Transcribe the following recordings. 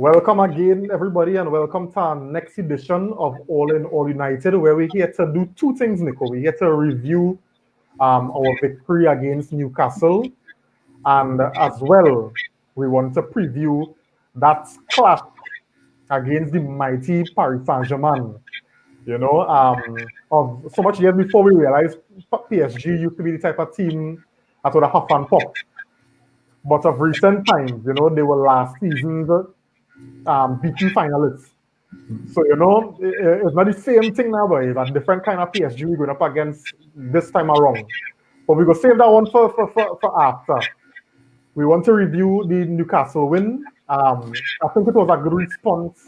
Welcome again, everybody, and welcome to our next edition of All in All United, where we're here to do two things, Nico. We're here to review our victory against Newcastle, and as well, we want to preview that clash against the mighty Paris Saint German. Of so much years before we realized PSG used to be the type of team that would have huff and puff. But of recent times, they were last season's beaten finalists. So, it's not the same thing now, but it's a different kind of PSG we're going up against this time around. But we're going to save that one for after. We want to review the Newcastle win. I think it was a good response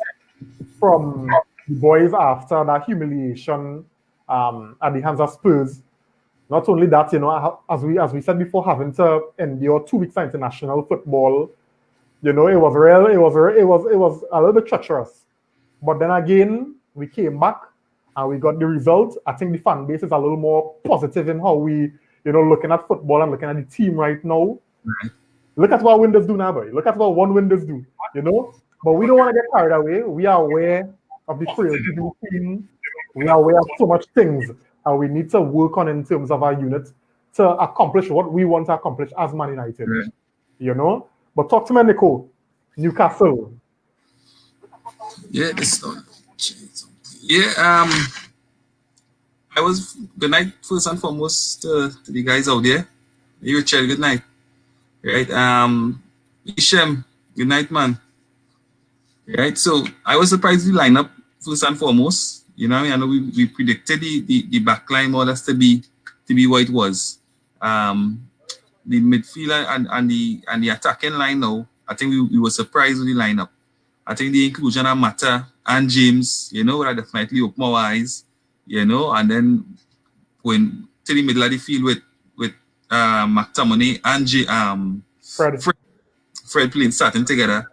from the boys after that humiliation at the hands of Spurs. Not only that, as we said before, having to endure 2 weeks of international football, it was real. It was a little bit treacherous. But then again, we came back and we got the result. I think the fan base is a little more positive in how we, looking at football and looking at the team right now. Right. Look at what Windows do now, boy. Look at what one Windows do, But we don't want to get carried away. We are aware of the frailty of the team. We are aware of so much things and we need to work on in terms of our unit to accomplish what we want to accomplish as Man United. Right. But talk to me, Nico. Newcastle. Yeah, I was good night first and foremost to the guys out there. You Richard, good night. Right. Ishem, good night, man. Right. So I was surprised with the lineup first and foremost. I know we predicted the back line more or less to be what it was. The midfielder and the attacking line now, I think we were surprised with the lineup. I think the inclusion of Mata and James, that definitely opened our eyes, and then when to the middle of the field with McTominay and Fred playing starting together,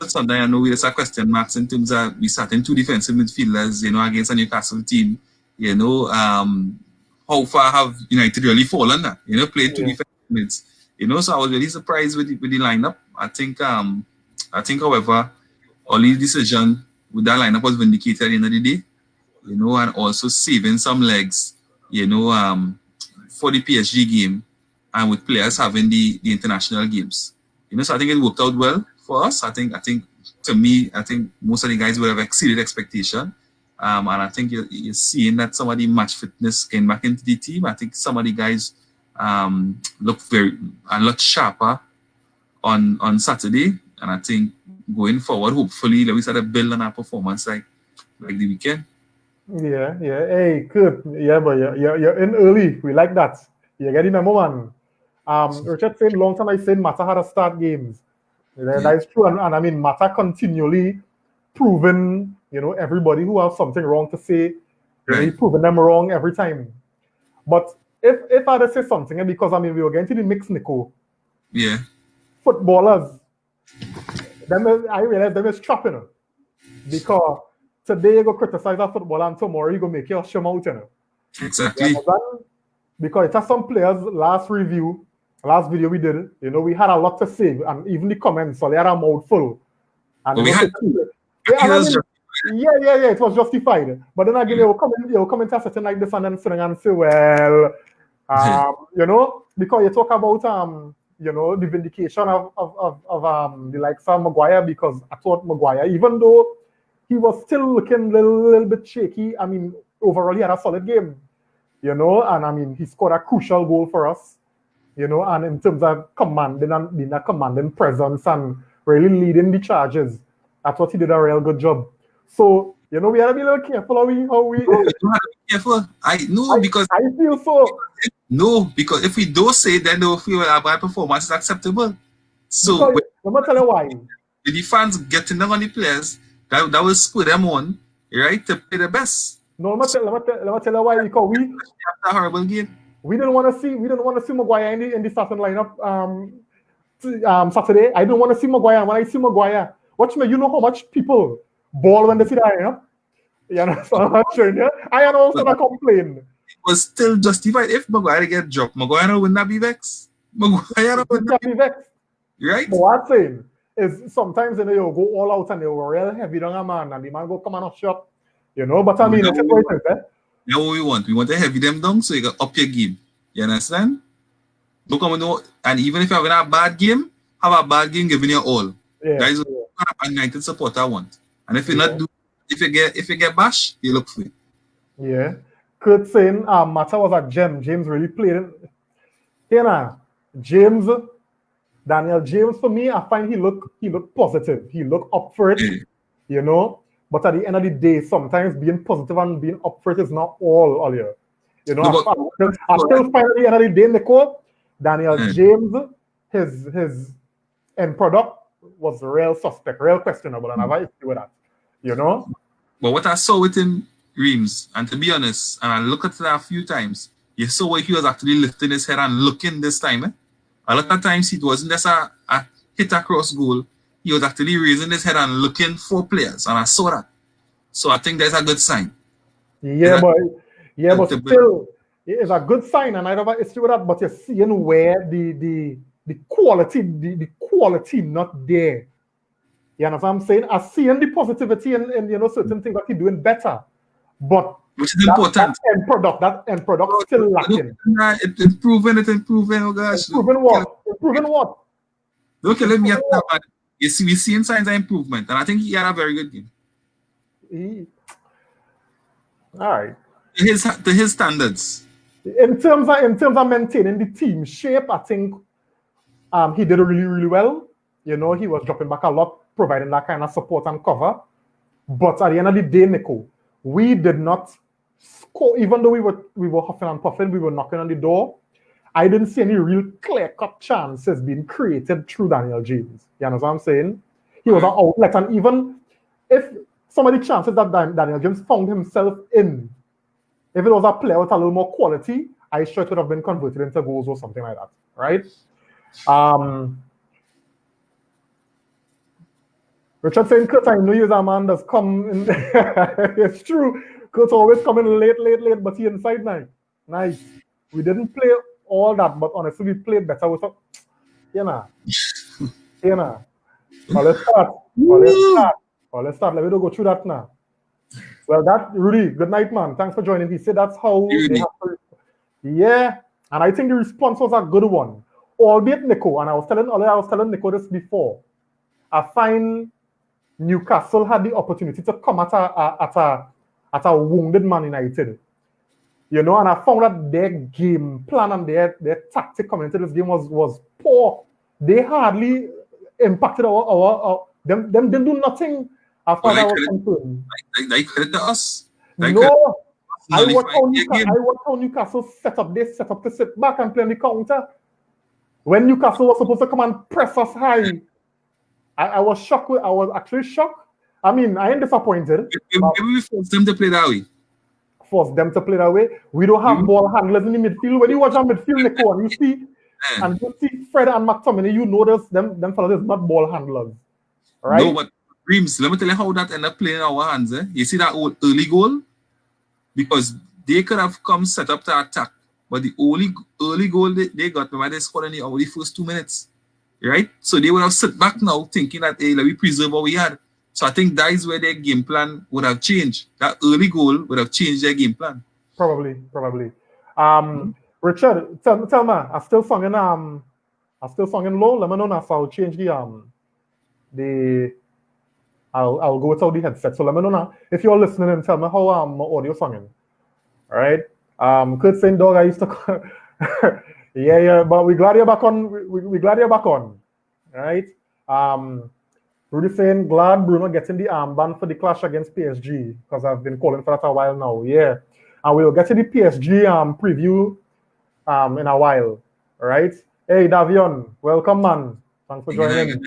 sometimes I know there's a question marks in terms of we starting two defensive midfielders, against a Newcastle team, how far have United really fallen now? Playing two defensive mids. So I was really surprised with the lineup. I think, however, Ollie's decision with that lineup was vindicated at the end of the day, and also saving some legs, for the PSG game and with players having the international games. So I think it worked out well for us. I think to me, I think most of the guys would have exceeded expectation. And I think you're seeing that some of the match fitness came back into the team. I think some of the guys look a lot sharper on Saturday. And I think going forward, hopefully, we start to build on our performance like the weekend. Yeah. Hey, good. Yeah, but you're in early. We like that. You're getting number one. Richard said long time I said Mata had to start games. That is true. And I mean, Mata continually proven, everybody who has something wrong to say, he's proving them wrong every time. But if I had to say something, because we were getting to the mix, Nico. Yeah. Footballers, I realize them is trapping. Because today you go criticize a footballer and tomorrow you go make your shame out. Exactly. Because it has some players, last video we did, we had a lot to say, and even the comments, so they had a mouthful. And it was justified. But then again, they will comment a certain like this and then sitting and say, well, because you talk about the vindication of the likes of Maguire, because I thought Maguire, even though he was still looking a little bit shaky, overall he had a solid game, and he scored a crucial goal for us, and in terms of commanding presence and really leading the charges, I thought he did a real good job. So, we had to be a little careful how we you have to be careful. I feel so. No, because if we don't say it, then they will feel our bad performance is acceptable. So, let me tell you why. With the fans getting them on the players, that will spur them on, right, to play the best. No, let me tell you why. Because after a horrible game, we didn't want to see Maguire in the starting lineup Saturday. I didn't want to see Maguire. When I see Maguire, watch me. You know how much people ball when they see that lineup. So I'm showing you. I am also not complain. It was still justified. If Maguire get dropped, Maguire would not be vexed. Maguire would not be vexed. Right? But what I'm saying, is sometimes you go all out and they were real heavy down a man and the man go come and shot. But I mean, it's what it is, eh? That's what we want. We want to heavy them down so you can up your game. You understand? Don't come and even if you're having a bad game, have a bad game giving you all. Yeah, That is what a United supporter want. And if you not do, if you get bash, you look free. Yeah. Kurt saying Mata was a gem. James really played it. Daniel James, for me, I find he looked positive. He looked up for it, But at the end of the day, sometimes being positive and being up for it is not all here. I still find at the end of the day, Nico, Daniel James, his end product was real suspect, real questionable, and I've had issue with that. But what I saw with him, Reams, and to be honest, and I look at that a few times, you saw where he was actually lifting his head and looking this time. Eh? A lot of times it wasn't just a hit across goal. He was actually raising his head and looking for players, and I saw that. So I think that's a good sign. But still, it's a good sign, and I don't have an issue with that. But you're seeing where the quality not there. You know what I'm saying? I'm seeing the positivity and certain things that he's doing better, but which is important. That end product still lacking. It's improving. Oh gosh. Improving what? Look, let me at that, man. We're seeing signs of improvement, and I think he had a very good game. All right. To his standards. In terms of maintaining the team shape, I think he did really, really well. He was dropping back a lot, providing that kind of support and cover. But at the end of the day, Nico, we did not score, even though we were huffing and puffing, we were knocking on the door. I didn't see any real clear-cut chances being created through Daniel James. You know what I'm saying? He was an outlet, and even if some of the chances that Daniel James found himself in, if it was a player with a little more quality, I sure it would have been converted into goals or something like that, right? Richard saying, Kurt, I know you're a man that's come in. It's true. Kurt's always coming late, but he inside now. Nice. We didn't play all that, but honestly, we played better with us. Well, let's start. Let's start. Let me go through that now. Well, Rudy, good night, man. Thanks for joining. He said that's how they have to. Yeah, and I think the response was a good one. Albeit, Nico, and I was telling Nico this before. I find Newcastle had the opportunity to come at a wounded Man United. And I found that their game plan and their tactic coming into this game was poor. They hardly impacted them didn't do nothing as far as I was concerned. They credit to us. I watched how Newcastle set up to sit back and play on the counter. When Newcastle was supposed to come and press us high, I was shocked. I was actually shocked. I mean, I ain't disappointed. Maybe we forced them to play that way. We don't have ball handlers in the midfield. When you watch our midfield, Nico, and you see Fred and McTominay, you notice them fellas is not ball handlers. Right? No, but Dreams, let me tell you how that ended up playing in our hands. You see that early goal? Because they could have come set up to attack. But the only early goal they got, remember they scored in the first 2 minutes. Right? So they would have sit back now thinking that, hey, let me preserve what we had. So I think that is where their game plan would have changed. That early goal would have changed their game plan. Probably. Richard, tell me, I still singing low. Let me know now, so I'll change I'll go without the headset. So let me know now if you're listening and tell me how my audio singing. All right. Kurt saying, dog, I used to yeah, but we're glad you're back on. We're glad you're back on. All right. Rudy saying, glad Bruno getting the armband for the clash against PSG, because I've been calling for that a while now. Yeah. And we'll get to the PSG preview in a while. All right. Hey, Davion, welcome, man. Thanks for joining.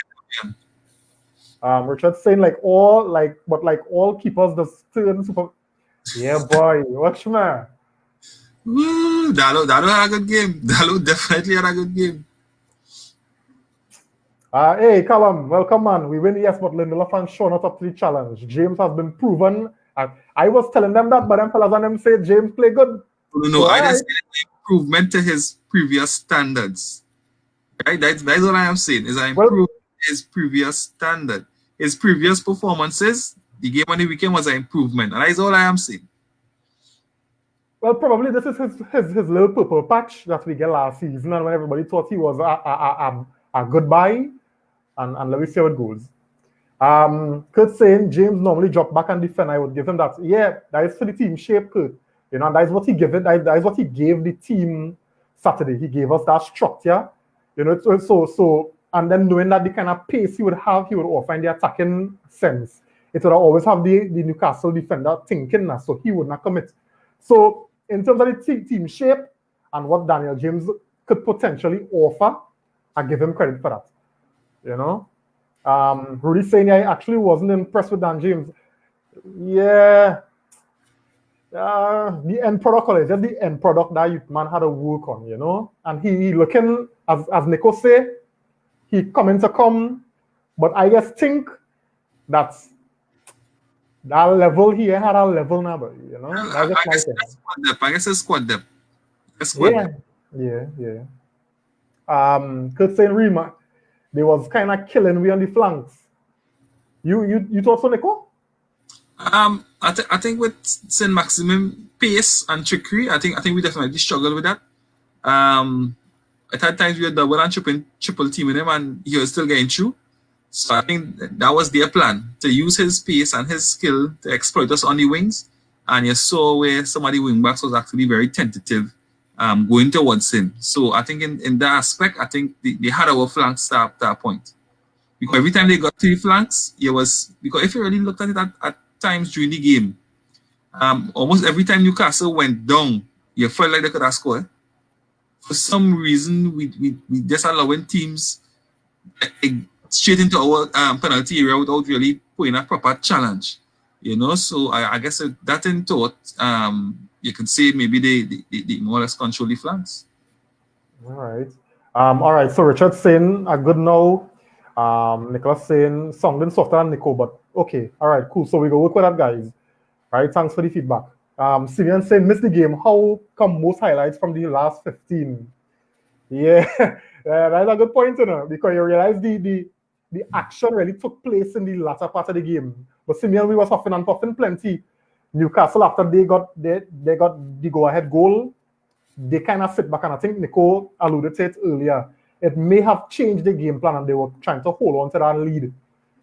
Richard saying all keepers just turn super. Yeah, boy. Watch me. Dalo had a good game. Dalo definitely had a good game. Hey, Callum, welcome, man. We win, yes, but Lindelof and Shaw not up to the challenge. James has been proven. I was telling them that, but them fellas and them say James play good. No, I just see improvement to his previous standards. Right? That's what I am saying. Is I improved his previous standard. His previous performances, the game on the weekend was an improvement, and that is all I am saying. Well, probably this is his little purple patch that we get last season, and when everybody thought he was a goodbye, and let me see how it goes. Kurt saying James normally drop back and defend. I would give him that. Yeah, that is for the team shape, Kurt. You know, and that is what he gave it. That is what he gave the team Saturday. He gave us that structure. You know, so and then knowing that the kind of pace he would have, he would offer in the attacking sense. It would always have the Newcastle defender thinking that, so he would not commit. So in terms of the team shape and what Daniel James could potentially offer, I give him credit for that. You know? Rudy saying I actually wasn't impressed with Dan James. Yeah. The end product is just the end product that youth man had to work on, you know? And he looking, as Nico say, he coming to come, but I just think that level he had a level now, but you know? I guess it's squad depth. Yeah. Kurt saying Rima, they was kind of killing we on the flanks. You thought so, Nico? I think with Saint Maximum pace and trickery, I think we definitely struggled with that. At times we were double and triple teaming him, and he was still getting through. So I think that was their plan, to use his pace and his skill to exploit us on the wings. And you saw where some of the wing backs was actually very tentative, going towards him. So I think in that aspect, I think they had our flanks at that point. Because every time they got to the flanks, because if you really looked at it at times during the game, almost every time Newcastle went down, you felt like they could have scored. For some reason, we just allowing teams straight into our penalty area without really putting a proper challenge. You know, so I guess that in thought, you could say maybe they more or less control the flanks. All right. So Richard saying a good no. Nicholas saying something softer than Nico, but okay. All right, cool. So we go work with that, guys. All right, thanks for the feedback. Simeon saying missed the game. How come most highlights from the last 15? Yeah, that's a good point, you know, because you realize the action really took place in the latter part of the game. But Simeon, we was huffing and puffing plenty. Newcastle, after they got the go-ahead goal, they kind of sit back, and I think Nico alluded to it earlier. It may have changed the game plan, and they were trying to hold on to that lead.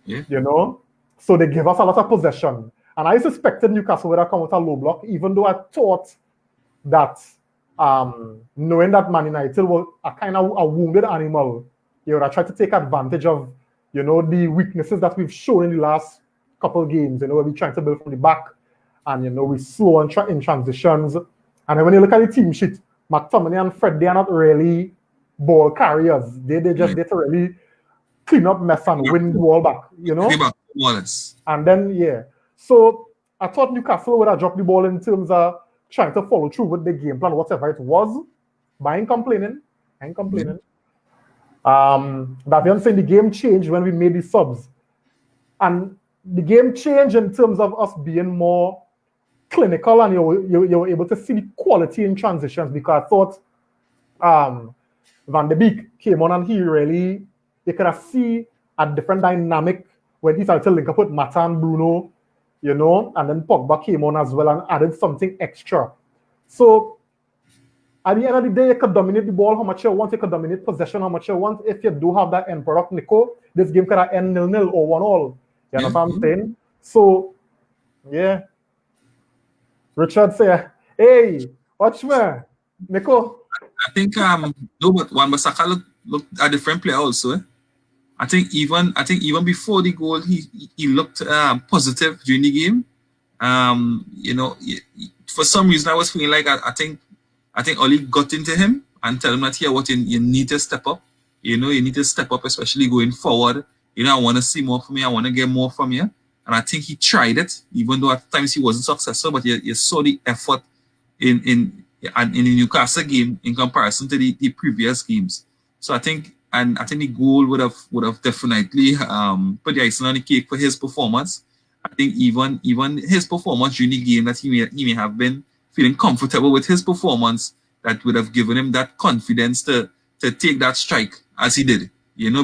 Yeah. You know? So they gave us a lot of possession. And I suspected Newcastle would have come with a low block, even though I thought that knowing that Man United was a kind of a wounded animal, you would have tried to take advantage of, you know, the weaknesses that we've shown in the last couple of games, you know, where we're trying to build from the back, and, you know, we slow in transitions. And then when you look at the team sheet, McTominay and Fred, they are not really ball carriers. They just get to really clean up mess and win the ball back, you know? And then, yeah. So I thought Newcastle would have dropped the ball in terms of trying to follow through with the game plan, whatever it was. But I ain't complaining. Davian saying the game changed when we made the subs. And the game changed in terms of us being more clinical, and you were able to see the quality in transitions, because I thought Van de Beek came on and you could have see a different dynamic when he started to link up with Mata and Bruno, you know, and then Pogba came on as well and added something extra. So at the end of the day, you could dominate the ball how much you want, you could dominate possession how much you want. If you do have that end product, Nico, this game could have end 0-0 or 1-1. You know what I'm saying? So, yeah. Richard say, hey, watch me, Nico. I think no, but Wan-Bissaka looked a different player also. I think even before the goal, he looked positive during the game. You know, for some reason I was feeling like I think Oli got into him and tell him that here, what you need to step up. You know, you need to step up, especially going forward. You know, I want to see more from you. I want to get more from you. And I think he tried it, even though at times he wasn't successful. But you saw the effort in the Newcastle game in comparison to the previous games. So I think the goal would have definitely put the icing on the cake for his performance. I think even his performance during the game, that he may have been feeling comfortable with his performance, that would have given him that confidence to take that strike as he did.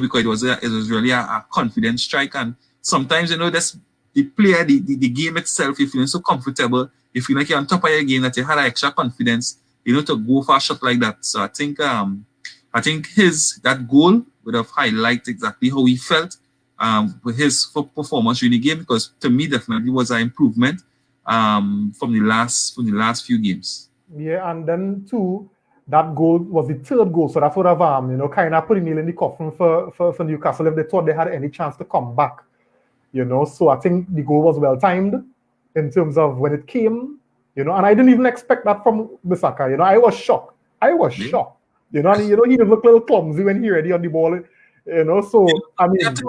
because it was really a confident strike. And sometimes, that's the player, the game itself, you're feeling so comfortable, you feel like you're on top of your game, that you had extra confidence, to go for a shot like that. So I think that goal would have highlighted exactly how he felt with his performance in the game, because to me definitely was an improvement from the last few games. Yeah, and then too, that goal was the third goal, so that would have kind of put a nail in the coffin for Newcastle if they thought they had any chance to come back. So I think the goal was well timed in terms of when it came, and I didn't even expect that from Bissaka. I was shocked. Shocked. And he just looked a little clumsy when he ready on the ball. So I mean, it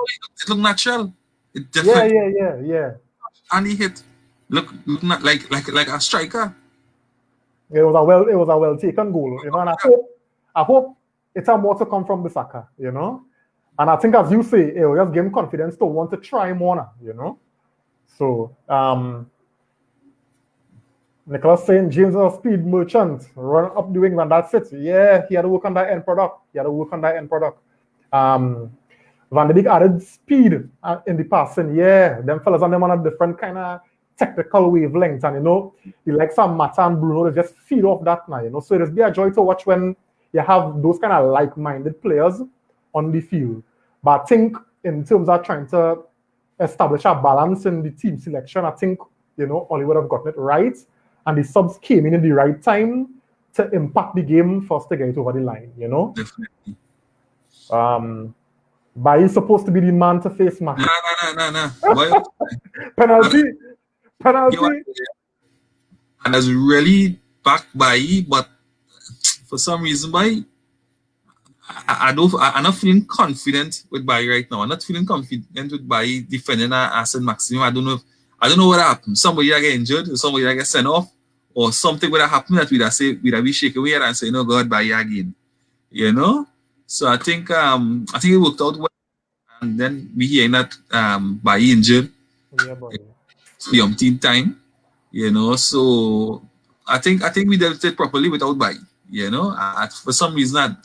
looked natural. It definitely, yeah. And he hit look not like a striker. It was a well taken goal, and I hope it's a more to come from Bissaka, And I think, as you say, it will just give him confidence to want to try more now, So, Nicholas St. James is a speed merchant, run up the wing, and that's it. Yeah, he had to work on that end product. Van de Beek added speed in the passing. Yeah, them fellas and them on a different kind of technical wavelength. And, the likes of Mata and Bruno, they just feed off that now, So it'll be a joy to watch when you have those kind of like-minded players on the field. But I think in terms of trying to establish a balance in the team selection, I think, Oli would have gotten it right. And the subs came in the right time to impact the game for us to get it over the line, Definitely. But he's supposed to be the man to face Matt. No. Penalty. And that's really backed by, but for some reason, I'm not feeling confident with Bayi right now. I'm not feeling confident with Bayi defending Arsene Maxime. I don't know what happened. Somebody get injured, or somebody get sent off, or something would have happened that we'd have be shaking away and say, no, God, Bayi again. So I think it worked out well. And then we hear that Bayi injured. Yeah, boy. The umpteenth time. So I think we dealt it properly without Bayi. For some reason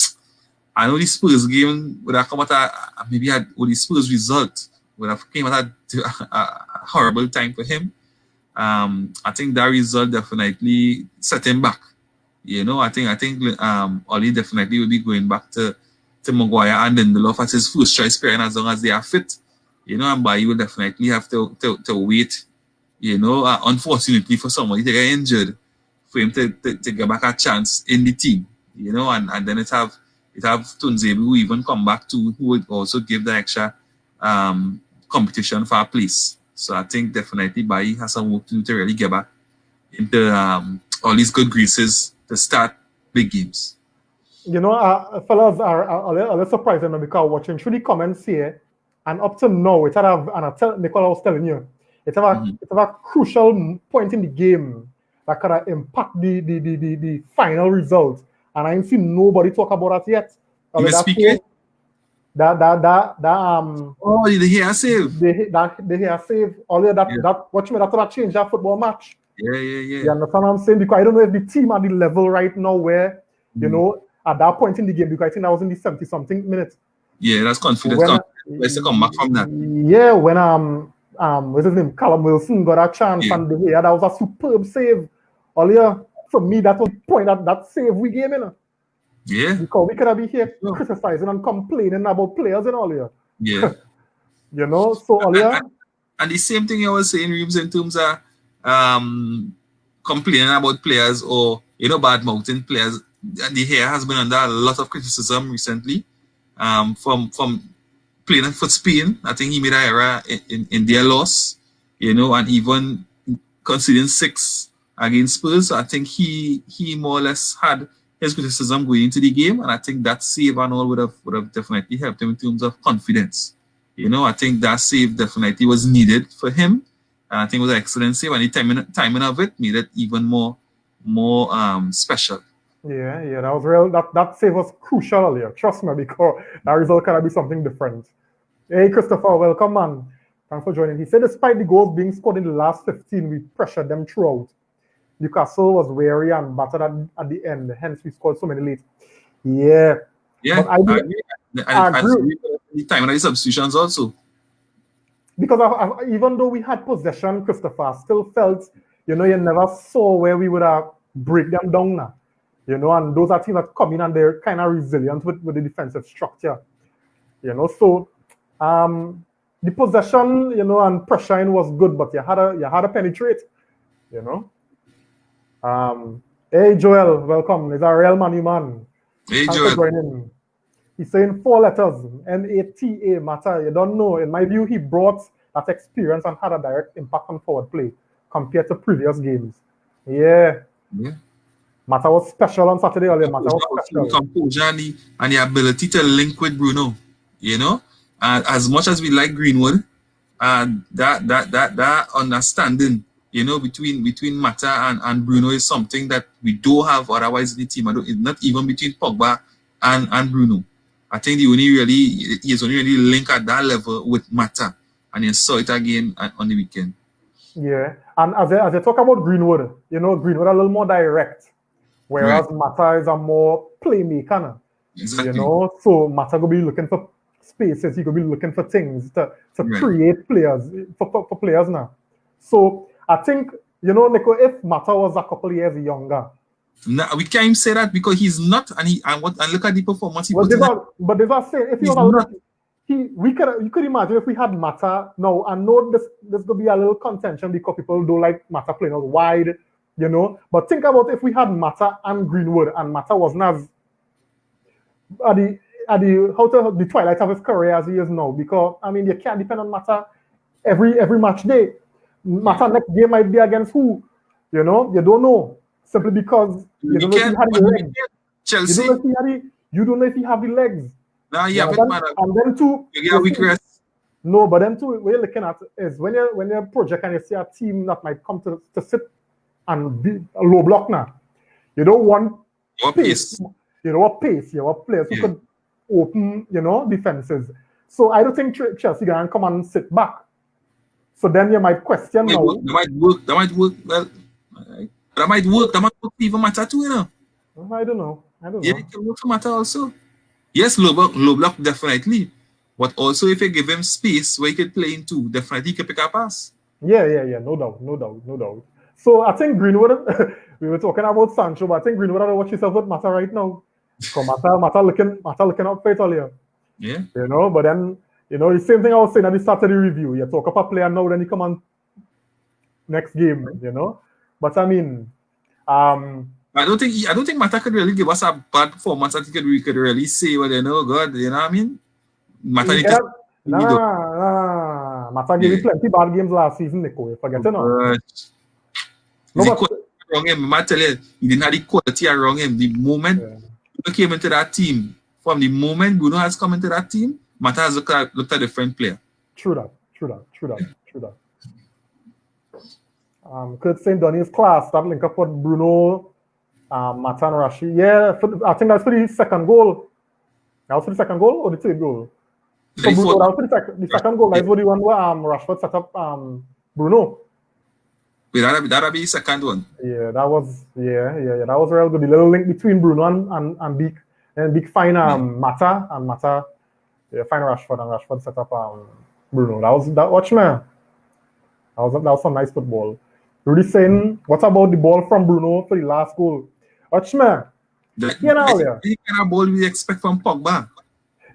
I know the Spurs game would have come at the Spurs result would have came at a horrible time for him. I think that result definitely set him back. I think Oli definitely will be going back to Maguire and Lindelof as his first choice pair, and as long as they are fit, and Bayi will definitely have to wait. Unfortunately for somebody to get injured, for him to get back a chance in the team, and then it have Tunzebi who even come back who would also give the extra competition for a place. So I think definitely Bayi has some work to do to really get back into all these good graces to start big games. Fellas are a little surprised because watching through the comments here, and up to now, and Nicola was telling you, it's a crucial point in the game that can impact the final result. And I ain't seen nobody talk about that yet. You speaking? Oh, the hair save. The hair save. That changed that football match. Yeah. You understand what I'm saying? Because I don't know if the team at the level right now where, at that point in the game, because I think that was in the 70-something minutes. Yeah, that's confidence. Let's come back from that. Yeah, when what's his name? Callum Wilson got a chance and that was a superb save. Earlier, for me, that was the point that save we gave in. Yeah. Because we could be here criticizing and complaining about players and all here. Yeah. So earlier. And the same thing I was saying, Reeves, in terms of complaining about players or bad mouthing players. The hair has been under a lot of criticism recently. From playing for Spain, I think he made an error in their loss, and even conceding 6 against Spurs. So I think he more or less had his criticism going into the game, and I think that save and all would have definitely helped him in terms of confidence. I think that save definitely was needed for him, and I think it was an excellent save, and the timing of it made it even more special. Yeah, that was real. That save was crucial earlier. Trust me, because that result can be something different. Hey, Christopher, welcome, man. Thanks for joining. He said, despite the goals being scored in the last 15, we pressured them throughout. Newcastle was wary and battered at the end. Hence, we scored so many late. Yeah, Yeah, But I agree. I I agree agree with the time and the substitutions also. because even though we had possession, Christopher, I still felt, you never saw where we would have break them down now. And those are teams that come in and they're kind of resilient with the defensive structure. So the possession, and pressuring was good, but you had to penetrate, you know. Hey Joel, welcome. He's a real money man. Hey, Thanks for Joel. joining. He's saying 4 letters, MATA, matter. You don't know. In my view, he brought that experience and had a direct impact on forward play compared to previous games. Yeah. Mata was special on Saturday. Mata was special. Composure and the ability to link with Bruno, as much as we like Greenwood, that understanding, between Mata and Bruno is something that we don't have otherwise in the team. It's not even between Pogba and Bruno. I think he is only really linked at that level with Mata, and you saw it again on the weekend. Yeah, and as I talk about Greenwood, Greenwood a little more direct, whereas Mata is a more playmaker now. Exactly. So Mata will be looking for spaces, he could be looking for things to create players for players now. So I think, Nico, if Mata was a couple years younger. No, we can't even say that because he's not, and look at the performance he put in. But they were saying if he was not, you could imagine if we had Mata now. I know this could be a little contention because people don't like Mata playing out wide, But think about if we had Mata and Greenwood, and Mata wasn't as at the twilight of his career as he is now. Because you can't depend on Mata every match day. Mata next game might be against who, you don't know. Simply because you don't know if he had the legs. Chelsea. You don't know if he have the legs. Nah, and then too, no, but then too, what you're looking at is when you're project and you see a team that might come to sit and be a low block now. You don't want pace. You don't want pace. You want players who could open, defenses. So I don't think Chelsea can come and sit back. So then you might question now. That might work. Well, that might work. That might work even Mata too, I don't know. Yeah, it can work for Mata also. Yes, low block definitely. But also if you give him space where he could play into, definitely he can pick a pass. Yeah. No doubt. So I think Greenwood, we were talking about Sancho, but I think Greenwood will watch himself with Mata right now. So Mata looking up for it earlier. Yeah. But then, the same thing I was saying at the Saturday review. You talk about a player now, then you come on next game, But I don't think Mata could really give us a bad performance. I think we could really say, well, God, you know what I mean? Mata Mata gave you plenty bad games last season, Nico. You forget it now. Wrong him. I tell you, he didn't have the quality around him. The moment Bruno came into that team, from the moment Bruno has come into that team, Mata has looked at a different player. True that. Kurt St. Donny's class, that link up with Bruno, Mata and Rashid. Yeah, I think that's for the second goal. That was for the second goal or the third goal? So Bruno, that was for the second goal. That's for the one where Rashford set up Bruno. That'll be the second one. Yeah, that was that was real good. The little link between Bruno and Big fine Mata and Mata. Yeah, fine Rashford and Rashford set up Bruno. Watch man. That was some nice football. Rudy saying, what about the ball from Bruno for the last goal? Watch man. The kind of ball we expect from Pogba.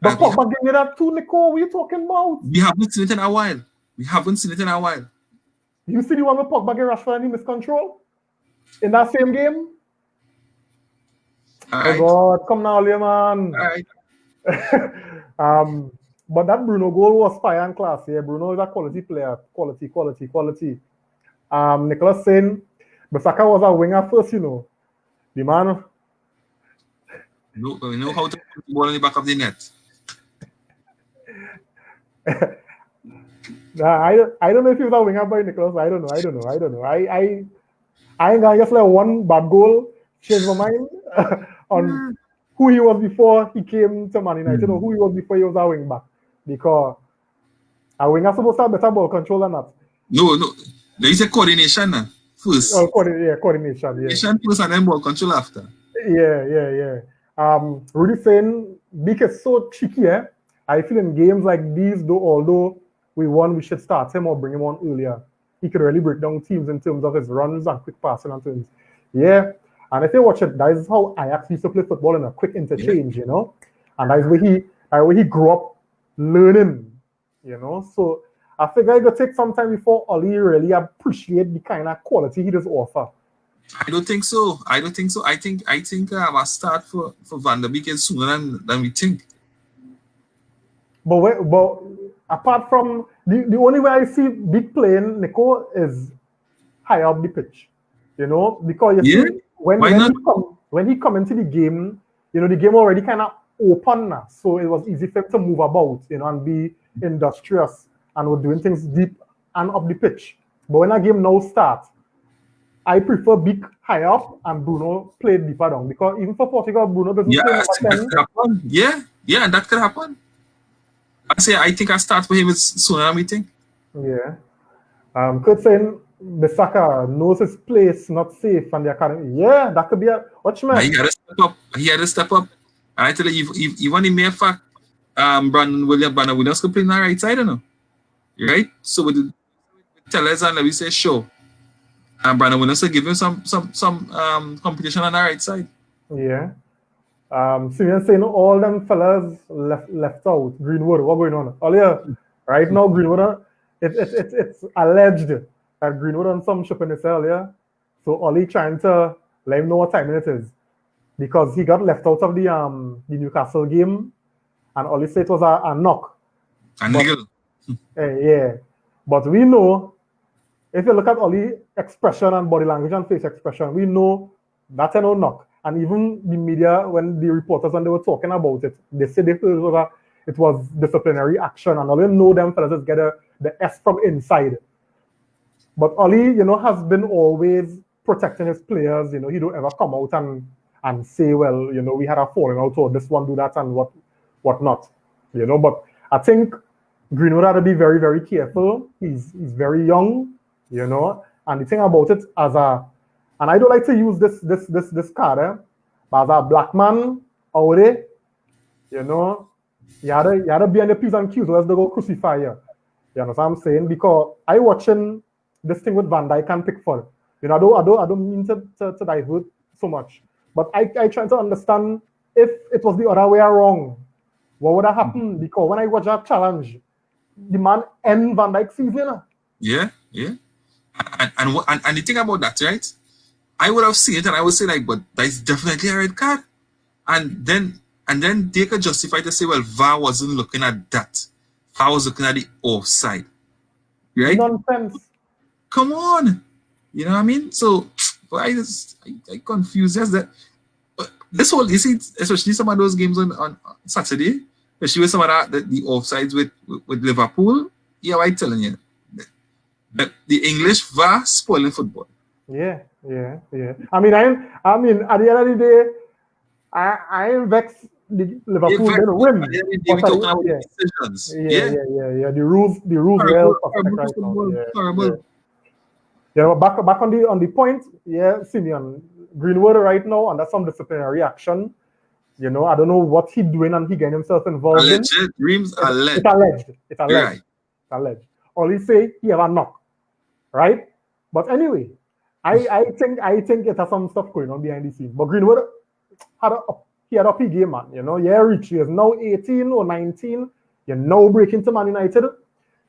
But Pogba gave me that too, Nico. What are you talking about? We haven't seen it in a while. You see the one with Pogba gave Rashford and he miscontrol? In that same game? Right. Oh God, come now, man. Right. But that Bruno goal was fire and class. Yeah, Bruno is a quality player. Quality. Nicholas saying, Basaka was a winger first, The man. We know how to put the ball in the back of the net. I don't know if he was a winger by Nicholas. I don't know. I ain't gonna just like one bad goal change my mind on who he was before he came to Man United, or who he was before he was a wing back. Because a winger supposed to have better ball control than that. No. There is a coordination first. Coordination. Coordination first and then ball control after. Yeah. Rudy saying because so cheeky, I feel in games like these, though, although we won, we should start him or bring him on earlier. He could really break down teams in terms of his runs and quick passing and things. Yeah. And if you watch it, that is how Ajax used to play football in a quick interchange, you know? And that's where he grew up learning, you know? So I figure it would take some time before Oli really appreciate the kind of quality he does offer. I don't think so. I think I start for Van der Beek is sooner than we think. But apart from the only way I see Beek playing, Nico, is high up the pitch. You know, because you see when he come into the game, you know, the game already kind of open now, so it was easy for him to move about, you know, and be industrious and was doing things deep and up the pitch. But when a game now starts, I prefer Beek high up and Bruno play deeper down, because even for Portugal, Bruno doesn't play number 10. Yeah, that could happen. I think I start for him sooner than we think. Yeah. Kurt saying Bissaka knows his place, not safe, and the academy. Yeah, that could be a watchman. He had to step up. And I tell you, even the mere fact, Brandon Williams could play on the right side, I don't know. Right? So with the Tellers and we say show. And Brandon Williams will give him some competition on the right side. Yeah. Simeon saying all them fellas left out. Greenwood, what going on? Earlier, right now, Greenwood, it's alleged that Greenwood on some ship in his earlier. So Oli trying to let him know what time it is, because he got left out of the Newcastle game, and Oli said it was a knock. A niggle. Yeah, but we know, if you look at Oli expression and body language and face expression, we know that's a no knock. And even the media, when the reporters, when they were talking about it, they said it was disciplinary action, and Oli know them fellas get the S from inside. But Oli, you know, has been always protecting his players. You know, he don't ever come out and say, well, you know, we had a falling out, or this one do that and what not. You know, but I think Greenwood had to be very, very careful. He's very young, you know, and the thing about it and I don't like to use this card, but as a black man already, you know, you had to be on the P's and Q's, or else they go crucify you. You know what I'm saying? Because I watching this thing with Van Dijk and Pickford. You know, I don't mean to divert so much, but I try to understand if it was the other way around, what would have happened? Because when I watch that challenge, the man end Van Dijk season. Yeah. And the thing about that, right? I would have seen it and I would say like, but that's definitely a red card. And then they could justify to say, well, VAR wasn't looking at that. VAR was looking at the offside. Right? Nonsense. Come on. You know what I mean? So, but I confused. Just that. This whole, you see, especially some of those games on Saturday, especially with some of the offsides with Liverpool. Yeah, I'm telling you. The English VAR spoiling football. Yeah. I mean, at the end of the day, I am vexed the Liverpool didn't win. We're talking about decisions. Yeah. The rules Horrible. Yeah, back on the point. Yeah, Simeon Greenwood right now under some disciplinary action. You know, I don't know what he's doing and he getting himself involved in. Alleged. It's alleged. All he say he have a knock, right? But anyway, I think it has some stuff going on behind the scenes. But Greenwood had a P game, man. You know, Rich is now 18 or 19. You're now breaking to Man United.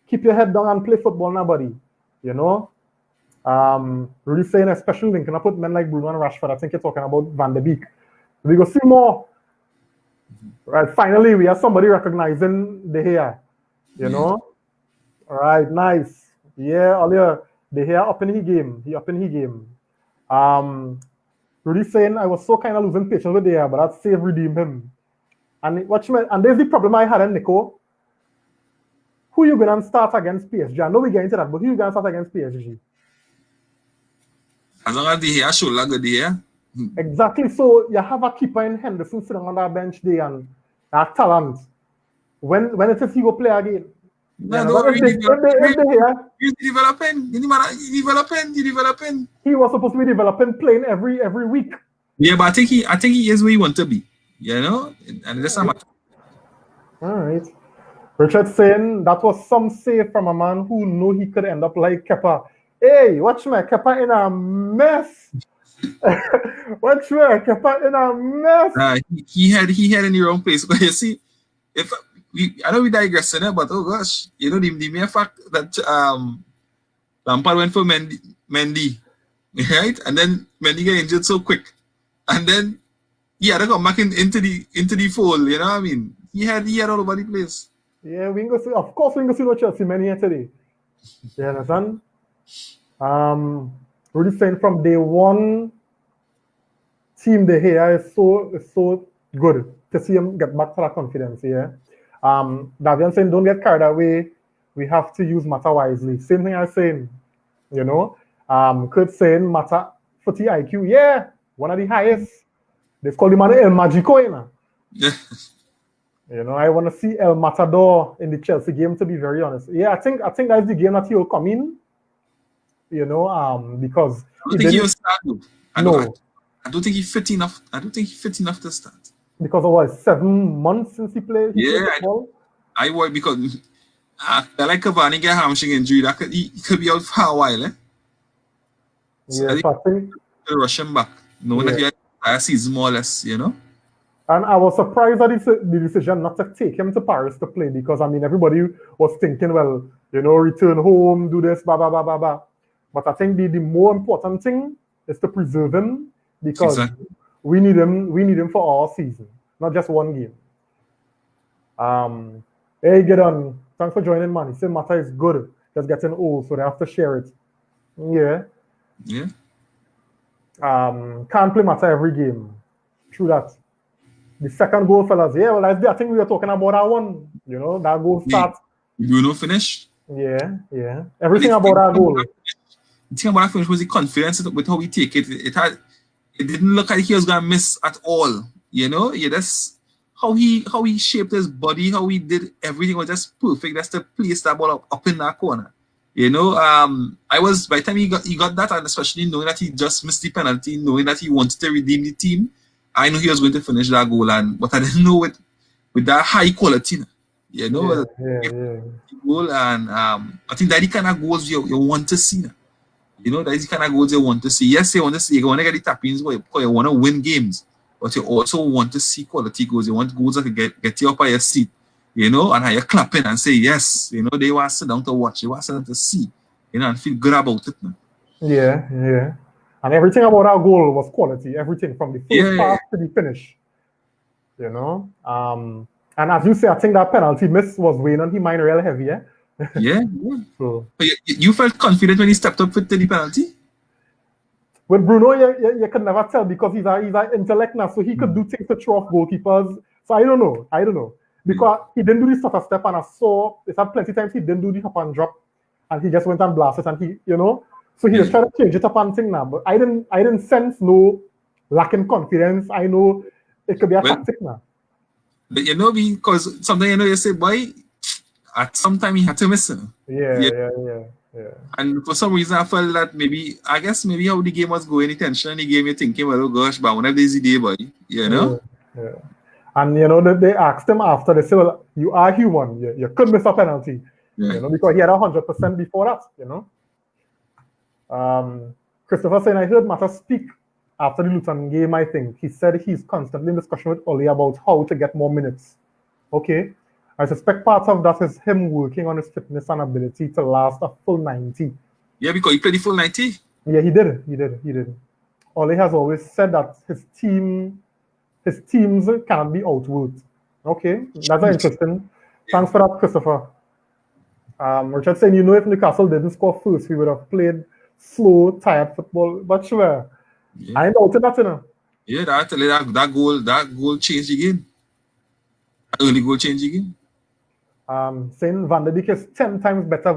Keep your head down and play football, nobody. You know. Really saying, especially linking up with men like Bruno and Rashford. I think you're talking about Van der Beek. We go see more. Right, finally we have somebody recognizing De Gea. You know. All right, nice. Yeah, earlier De Gea up in his game. Rudy saying I was so kind of losing patience with De Gea, but that save redeemed him. And there's the problem I had, Nico. Who you gonna start against PSG? I know we get into that, but who you gonna start against PSG? As long as De Gea show like De Gea. Exactly. So you have a keeper in Henderson sitting on that bench there and that talent. When it is he go play again? He's developing. He was supposed to be developing, playing every week. Yeah, but I think he is where he want to be. You know, and that's not All right. Richard saying that was some save from a man who knew he could end up like Kepa. Hey, watch me, Kepa in a mess. Watch me, Kepa in a mess. he had in the wrong place. But you see, if I know we digress in it, but oh gosh, you know the mere fact that Lampard went for Mendy, right? And then Mendy got injured so quick, and then he had to come back into the fold. You know what I mean? He had all over the place. Yeah, we can go see. Of course, we can go see what Chelsea men here today. You understand? Really saying from day one, team De Gea is so good to see him get back to that confidence. Yeah. Davian saying don't get carried away. We have to use Mata wisely. Same thing I was saying. You know. Kurt saying Mata 40 IQ. Yeah, one of the highest. They call him El Magico, you know. Yeah. You know, I want to see El Matador in the Chelsea game, to be very honest. Yeah, I think that's the game that he'll come in. You know, because I don't think he'll start. I don't think he's fit enough. I don't think he's fit enough to start. Because of what, 7 months since he played football? I worry because I like Cavani get hamstring injury. He could be out for a while. So I think they'll rush him back, knowing that he had a season more or less, you know. And I was surprised at the decision not to take him to Paris to play because, I mean, everybody was thinking, well, you know, return home, do this, blah, blah, blah, blah, blah. But I think the more important thing is to preserve him because we need him for all season, not just one game. Hey, get on. Thanks for joining, man. He said Mata is good, just getting old, so they have to share it. Yeah. Yeah. Can't play Mata every game. True that. The second goal, fellas. Yeah, well, I think we were talking about that one. You know, that goal start. Bruno finish. Yeah. Everything about that goal. The thing about that finish was the confidence with how he take it. It didn't look like he was gonna miss at all. You know, that's how he shaped his body, how he did everything was just perfect. That's to place that ball up in that corner. You know, I was by the time he got that, and especially knowing that he just missed the penalty, knowing that he wanted to redeem the team. I knew he was going to finish that goal, but I didn't know with that high quality, you know. Goal, and I think that the kind of goals you want to see. You know, that is the kind of goals you want to see. Yes, you want to get the tap-ins because you want to win games, but you also want to see quality goals. You want goals that can get you up on your seat, you know, and how you're clapping and say yes. You know, they want to sit down to watch, they want to sit down to see, you know, and feel good about it. Yeah. And everything about our goal was quality. Everything from the first pass to the finish. You know? And as you say, I think that penalty miss was weighing on his mind real heavy, yeah? Yeah. So, but you felt confident when he stepped up with the penalty? With Bruno, you could never tell because he's an intellect now, so he could do things to throw off goalkeepers. So I don't know. Because he didn't do this sort of step, and I saw it had plenty of times he didn't do the hop and drop, and he just went and blasted, and he, you know. So he was trying to change it up and thing now, but I didn't sense no lacking confidence. I know it could be a tactic now. But you know, because sometimes, you know, you say, boy, at some time he had to miss it. Yeah. And for some reason I felt that maybe how the game was going, the tension in the game, you're thinking, well, oh gosh, but whenever there's a day, boy, you know? Yeah. And you know, they asked him after, they said, well, you are human, you could miss a penalty. Yeah. You know, because he had 100% before that, you know. Christopher saying, I heard Mata speak after the Luton game, I think. He said he's constantly in discussion with Ole about how to get more minutes. Okay. I suspect part of that is him working on his fitness and ability to last a full 90. Yeah, because he played the full 90. Yeah, he did. Ole has always said that his teams cannot be outworked. Okay, that's interesting. Thanks for that, Christopher. Richard saying, you know, if Newcastle didn't score first, we would have played slow, tired football. But sure, I ain't doubting that, you know. Yeah, that goal changed the game. That early goal changed the game. Saying Van der Beek is 10 times better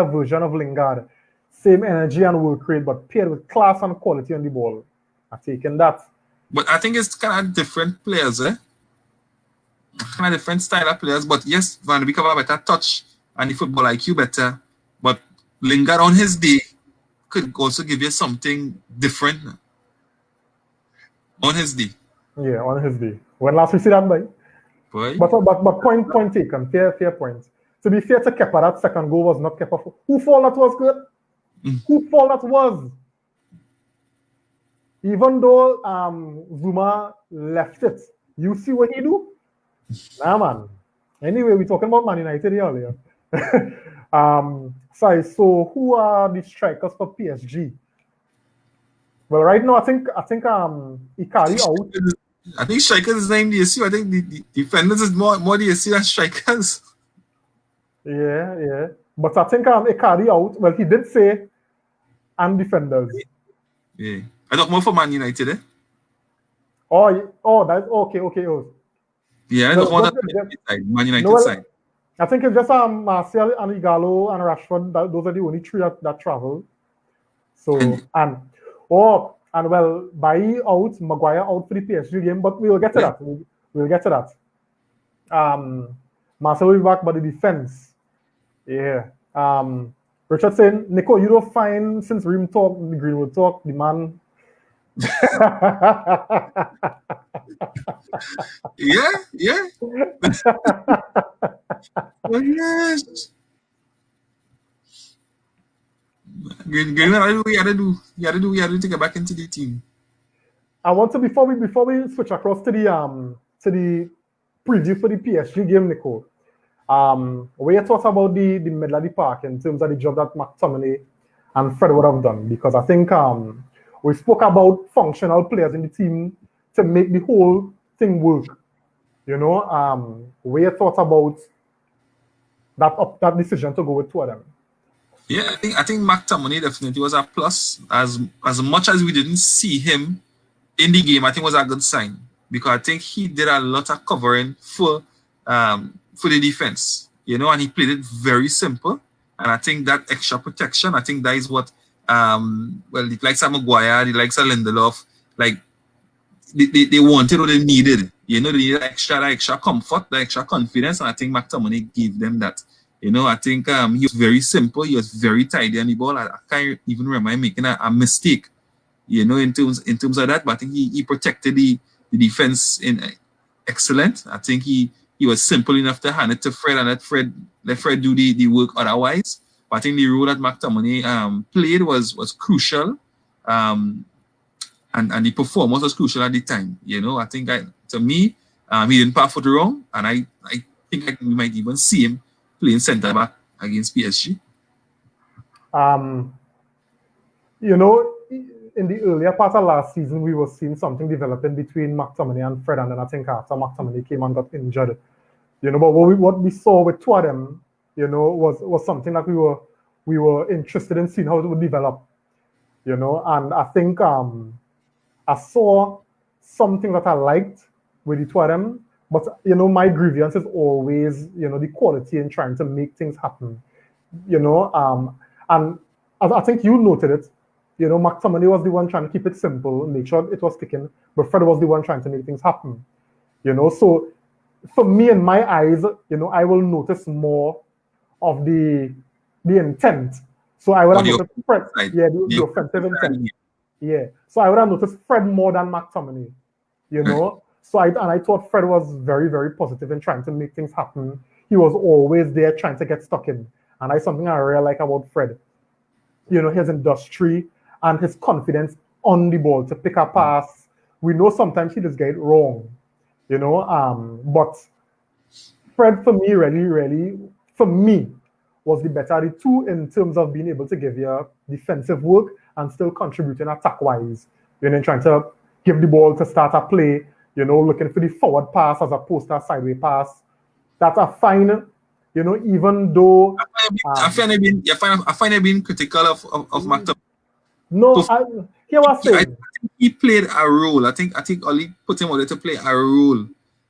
version of Lingard. Same energy and work rate, but paired with class and quality on the ball. I've taken that. But I think it's kind of different players, kind of different style of players. But yes, Van der Beek have a better touch and the football IQ better. But Lingard on his day could also give you something different on his day. Yeah, on his day. When last we see that, boy? Boy. But point taken. Fair point. To be fair to Kepa, that second goal was not Kepa. Who fall that was good? Who fall that was? Even though Zuma left it, you see what he do? Nah, man. Anyway, we're talking about Man United earlier. Sorry, so who are the strikers for PSG? Well, right now, I think Icardi out. I think strikers is named the issue. I think the defenders is more the issue than strikers. Yeah. But I think Icardi out. Well, he did say and defenders. Yeah. I don't more for Man United, eh? That's okay. Oh. Yeah, I don't want that Man United side. I think it's just Martial and Igalo and Rashford. Those are the only three that travel. So and Bailly out, Maguire out for the PSG game, but we will get to that. We'll get to that. Marcel will be back, but the defense, yeah. Richard saying, Nico, you don't find since Reem talk, the Greenwood talk, the man. Yeah. Oh, yes. Greenwood, you gotta do to get back into the team. I want to before we switch across to the preview for the PSG game, Nico. We talked about the middle of the park in terms of the job that McTominay and Fred would have done, because I think we spoke about functional players in the team to make the whole thing work. You know, we thought about that decision to go with two of them. Yeah, I think McTominay definitely was a plus. As much as we didn't see him in the game, I think it was a good sign, because I think he did a lot of covering for the defense, you know, and he played it very simple. And I think that extra protection, I think that is what the likes of Maguire, the likes of Lindelof, like they wanted or they needed. You know, they needed extra comfort, the extra confidence, and I think McTominay gave them that. You know, I think he was very simple, he was very tidy on the ball. I can't even remember him making a mistake, you know, in terms of that. But I think he protected the defense in excellent. I think he was simple enough to hand it to Fred and let Fred do the work otherwise. But I think the role that McTominay played was crucial, and the performance was crucial at the time. You know, I think to me, he didn't pass foot wrong, and I think we might even see him playing centre back against PSG. You know, in the earlier part of last season, we were seeing something developing between McTominay and Fred, and then I think after McTominay came and got injured, you know, but what we saw with two of them, you know, was something that we were interested in seeing how it would develop, you know, and I think I saw something that I liked with the two of them, but, you know, my grievance is always, you know, the quality in trying to make things happen, you know, and I think you noted it. You know, McTominay was the one trying to keep it simple, make sure it was sticking, but Fred was the one trying to make things happen. You know, so for me, in my eyes, you know, I will notice more of the intent. So I would have noticed Fred, the offensive intent. Yeah. So I would have noticed Fred more than McTominay. You know, so I thought Fred was very, very positive in trying to make things happen. He was always there trying to get stuck in, and that's something I really like about Fred. You know, his industry and his confidence on the ball to pick a pass. We know sometimes he just get it wrong, you know. But Fred, for me, really, for me, was the better of the two in terms of being able to give you defensive work and still contributing attack-wise. You know, trying to give the ball to start a play, you know, looking for the forward pass as opposed to a sideways pass. That's a fine, you know, even though... I find it being critical of McTominay. No, hear what I'm saying. I think he played a role. I think Oli put him out there to play a role.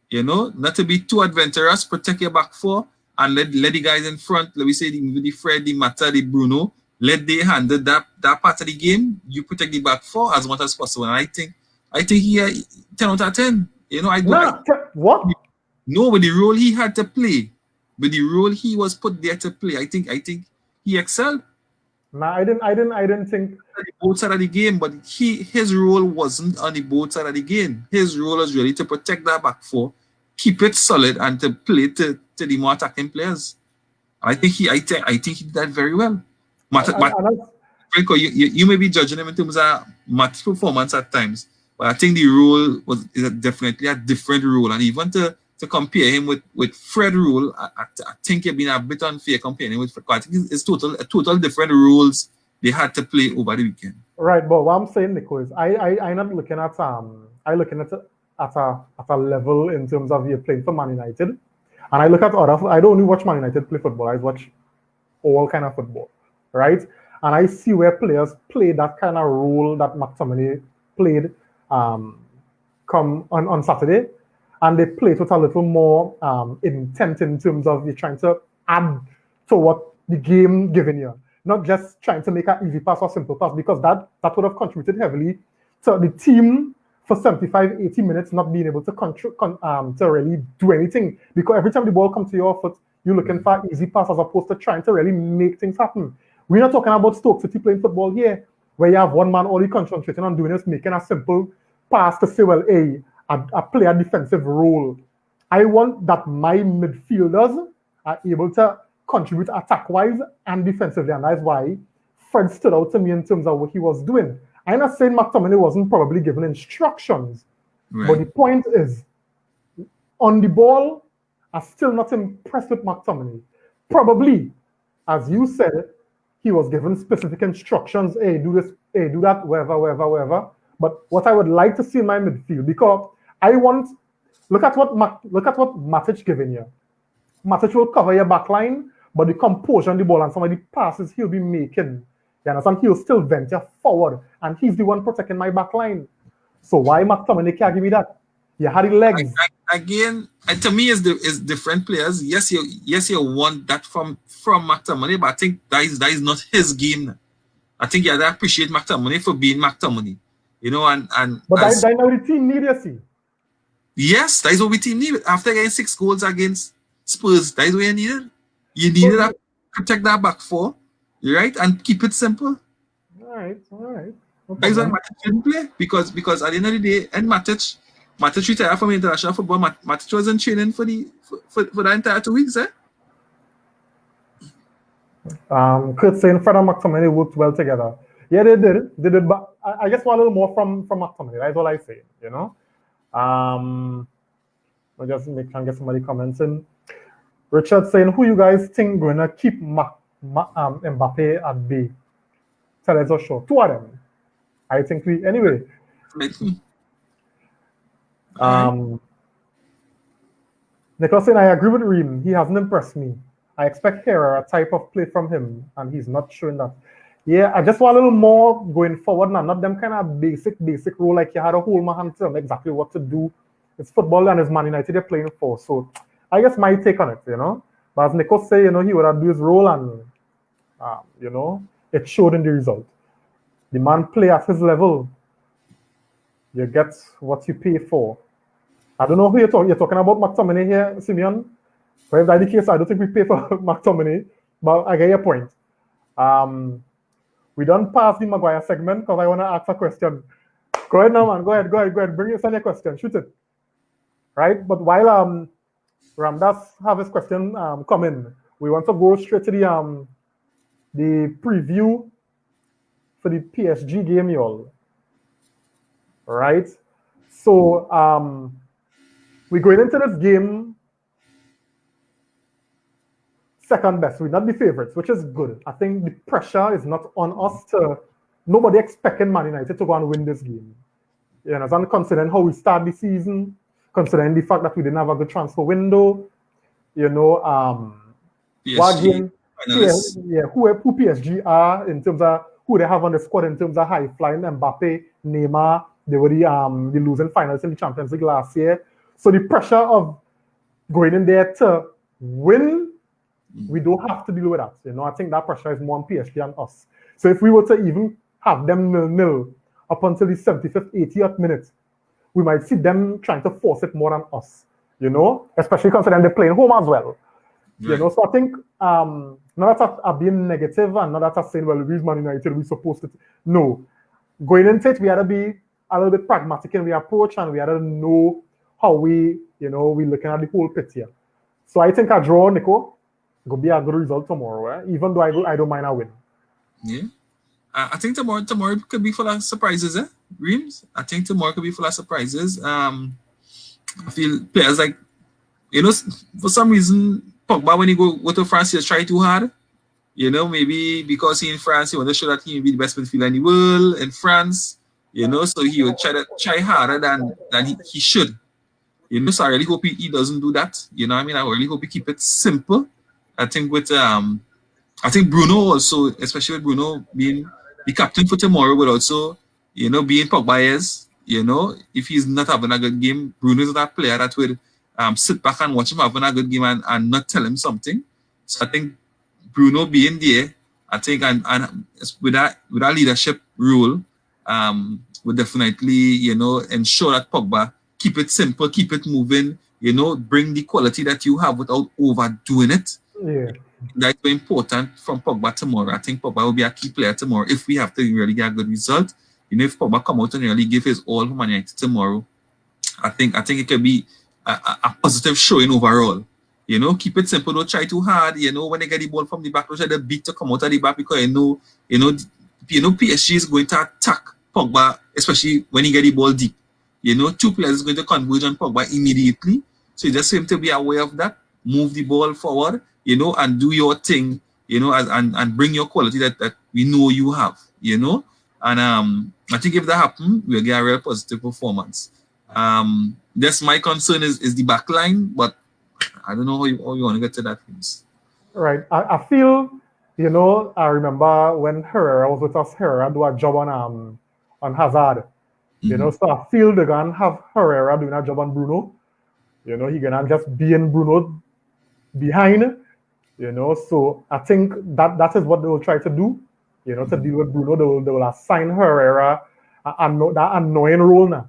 You know, not to be too adventurous, protect your back four, and let the guys in front, let me say the Fred, the Mata, the Bruno, let they handle that part of the game. You protect the back four as much as possible. And I think he 10 out of 10. You know, what? No, with the role he had to play, with the role he was put there to play, I think he excelled. Nah, I didn't think The both side of the game, but his role wasn't on the both side of the game. His role was really to protect that back four, keep it solid, and to play to the more attacking players. I think he did that very well. Franco, you may be judging him in terms of Matt's performance at times, but I think the role is definitely a different role. And even to compare him with Fred role, I think you've been a bit unfair comparing him with Fred. I think it's total different roles they had to play over the weekend. Right, but what I'm saying, Nico, is I'm not looking at I looking at a level in terms of you playing for Man United, and I look at other. I don't only watch Man United play football. I watch all kind of football, right? And I see where players play that kind of role that McTominay played come on Saturday, and they play it with a little more intent in terms of you're trying to add to what the game giving you, not just trying to make an easy pass or simple pass, because that would have contributed heavily to the team for 75, 80 minutes not being able to really do anything, because every time the ball comes to your foot, you're looking for an easy pass as opposed to trying to really make things happen. We're not talking about Stoke City playing football here, where you have one man only concentrating on doing is making a simple pass to say, well, hey, I play a defensive role. I want that my midfielders are able to contribute attack-wise and defensively, and that's why Fred stood out to me in terms of what he was doing. I'm not saying McTominay wasn't probably given instructions, right, but the point is, on the ball, I'm still not impressed with McTominay. Probably, as you said, he was given specific instructions, hey, do this, hey, do that, wherever. But what I would like to see in my midfield, because look at what Matic giving you. Matic will cover your back line, but the composure on the ball and some of the passes he'll be making, you understand, he'll still venture forward, and he's the one protecting my back line. So why McTominay can't give me that? You had the legs. Again, to me, is different players. Yes, you want that from McTominay, but I think that is not his game. I think you have to appreciate McTominay for being McTominay. You know, and but that's now the team need, you see. Yes, that is what we team need. After getting 6 goals against Spurs, that is what you needed. You needed to protect that back four, right, and keep it simple. All right. Okay. That is why Matic didn't play, because at the end of the day, and Matic retired from international football. Matic wasn't training for the entire 2 weeks, eh? Kurt saying Fred and McTominay worked well together. Yeah, they did, but I just want a little more from McTominay. That's all I say, you know. I'll just get somebody comments in. Richard saying, who you guys think gonna keep Mbappe at bay? Tell us or show. 2 of them. I think anyway. Nicholas saying, I agree with Reem. He hasn't impressed me. I expect here a type of play from him, and he's not showing that. Yeah, I just want a little more going forward now, not them kind of basic role like you had to hold my hand to them exactly what to do. It's football and it's Man United they're playing for. So I guess my take on it, you know. But as Nico say, you know, he would have do his role, and you know, it showed in the result. The man play at his level. You get what you pay for. I don't know who you're talking about McTominay here, Simeon. But if that's the case, I don't think we pay for McTominay. But I get your point. We don't pass the Maguire segment because I want to ask a question. Go ahead now, man. Go ahead. Send your question. Shoot it. Right? But while Ramdas have his question come in, we want to go straight to the preview for the PSG game, y'all. Right? So we're going into this game second best. We're not the favorites, which is good. I think the pressure is not on us nobody expecting Man United to go and win this game. You know, considering how we start the season, considering the fact that we didn't have a good transfer window, you know, PSG, who PSG are in terms of who they have on the squad in terms of high flying Mbappe, Neymar. They were the losing finals in the Champions League last year. So the pressure of going in there to win, we don't have to deal with that. You know, I think that pressure is more on PSG and us. So if we were to even have them 0-0 up until the 75th, 80th minute, we might see them trying to force it more than us. You know, especially considering they're playing home as well. You know, so I think not that I'm being negative and not that I'm saying, well, we're Man United, we're supposed to. No. Going into it, we had to be a little bit pragmatic in the approach and we had to know how we, you know, we're looking at the whole picture. So I think a draw, Nico, will be a good result tomorrow, even though I don't mind a win. Yeah. I think tomorrow could be full of surprises, Reams? I think tomorrow could be full of surprises. I feel players like, you know, for some reason, Pogba, when he go to France, he'll try too hard. You know, maybe because he's in France, he want to show that he will be the best midfielder in the world in France. You know, so he will try harder than he should. You know, so I really hope he doesn't do that. You know what I mean? I really hope he keep it simple. I think Bruno also, especially with Bruno being the captain for tomorrow, but also, you know, being Pogba is, you know, if he's not having a good game, Bruno is that player that would sit back and watch him having a good game and not tell him something. So I think Bruno being there, I think, and with that leadership role, would definitely, you know, ensure that Pogba keep it simple, keep it moving, you know, bring the quality that you have without overdoing it. Yeah. That's very important from Pogba tomorrow. I think Pogba will be a key player tomorrow if we have to really get a good result. You know, if Pogba come out and really give his all for Man United tomorrow, I think it could be a positive showing overall. You know, keep it simple, don't try too hard. You know, when they get the ball from the back, don't try to beat to come out of the back because you know PSG is going to attack Pogba, especially when he get the ball deep. You know, two players is going to converge on Pogba immediately. So you just have to be aware of that. Move the ball forward, you know, and do your thing, you know, and bring your quality that we know you have, you know. And I think if that happens, we'll get a real positive performance. That's my concern is the back line, but I don't know how you want to get to that. Right. I feel, you know, I remember when Herrera was with us, Herrera do a job on Hazard. You know, so I feel they're going to have Herrera doing a job on Bruno. You know, he's going to just be in Bruno behind, you know. So I think that is what they will try to do, you know, to deal with Bruno. They will assign Herrera that annoying role now.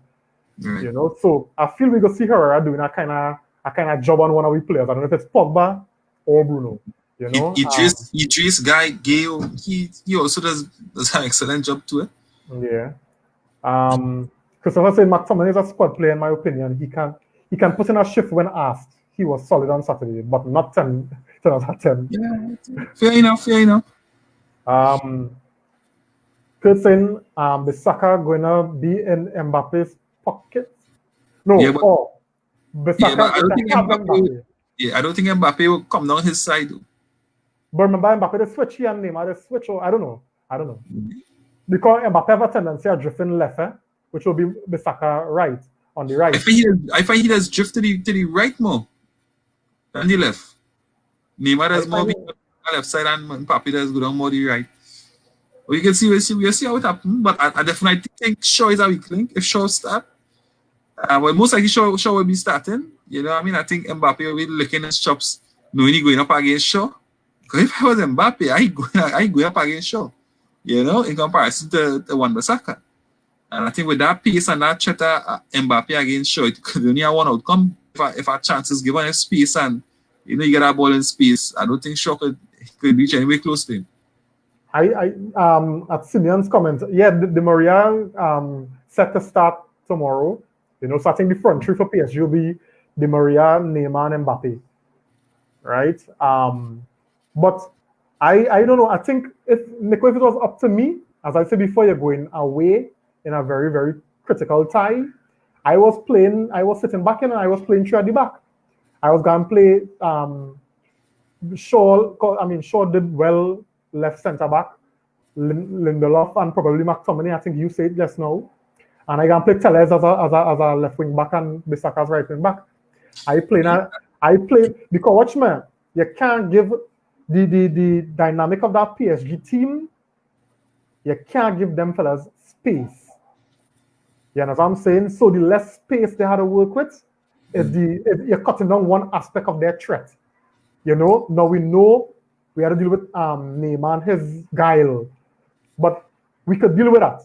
Right. You know, so I feel we go see Herrera doing a kind of job on one of the players. I don't know if it's Pogba or Bruno. You know, Idris guy Gale, he also does an excellent job too. Yeah. Christopher said McTominay is a squad player in my opinion. He can put in a shift when asked. He was solid on Saturday, but not 10 out of 10. Yeah, fair enough. Kurt saying the Saka going to be in Mbappe's pocket. No, yeah, but I don't think Mbappe will come down his side. But remember, Mbappe the switch and Neymar the switch. I don't know. Because Mbappe have a tendency of drifting left, which will be Saka right on the right. I find he does drift to the right more than the left. Neymar does more on the left side and Mbappe does go down more the right. Well, you can see we'll see how it happens. But I definitely think Shaw is a weak link. If Shaw start, well, most likely Shaw will be starting. You know what I mean? I think Mbappe will be licking his chops knowing he going up against Shaw. Because if I was Mbappe, I go up against Shaw. You know, in comparison to Wan-Bissaka. And I think with that pace and that chatter, Mbappe against Shaw, it could only have one outcome. If our chance is given a space and, you know, you get that ball in space, I don't think Shaw could reach anywhere close to him. At Simeon's comment, yeah, the Maria set to start tomorrow. You know, so I think the front three for PSG will be Di Maria, Neymar, and Mbappe. Right? But I don't know. I think if it was up to me, as I said before, you're going away in a very, very critical tie. I was sitting back in and I was playing through at the back. I was going to play Shaw did well left centre back, Lindelof and probably McTominay. I think you said just now. And I can play Telles as a left wing back and Bissaka's right wing back. I play because watch me, you can't give the dynamic of that PSG team, you can't give them fellas space. You know what I'm saying? So the less space they had to work with is you're cutting down one aspect of their threat. You know, now we know we had to deal with Neymar and his guile, but we could deal with that.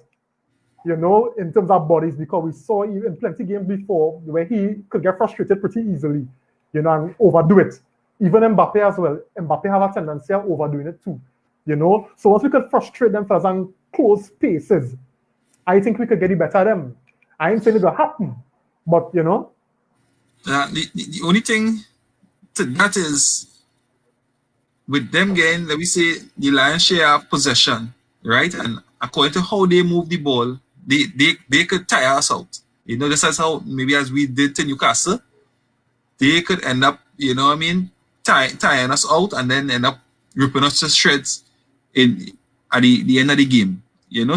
You know, in terms of bodies, because we saw even plenty games before where he could get frustrated pretty easily, you know, and overdo it. even Mbappe as well. Mbappe have a tendency of overdoing it too. So once we could frustrate them first and close spaces, I think we could get the better of them. I ain't saying it will happen, but the only thing to that is with them getting, let me say, the lion's share of possession, right? And according to how they move the ball, they could tire us out. This is how maybe as we did to Newcastle, they could end up, tiring us out and then end up ripping us to shreds at the end of the game.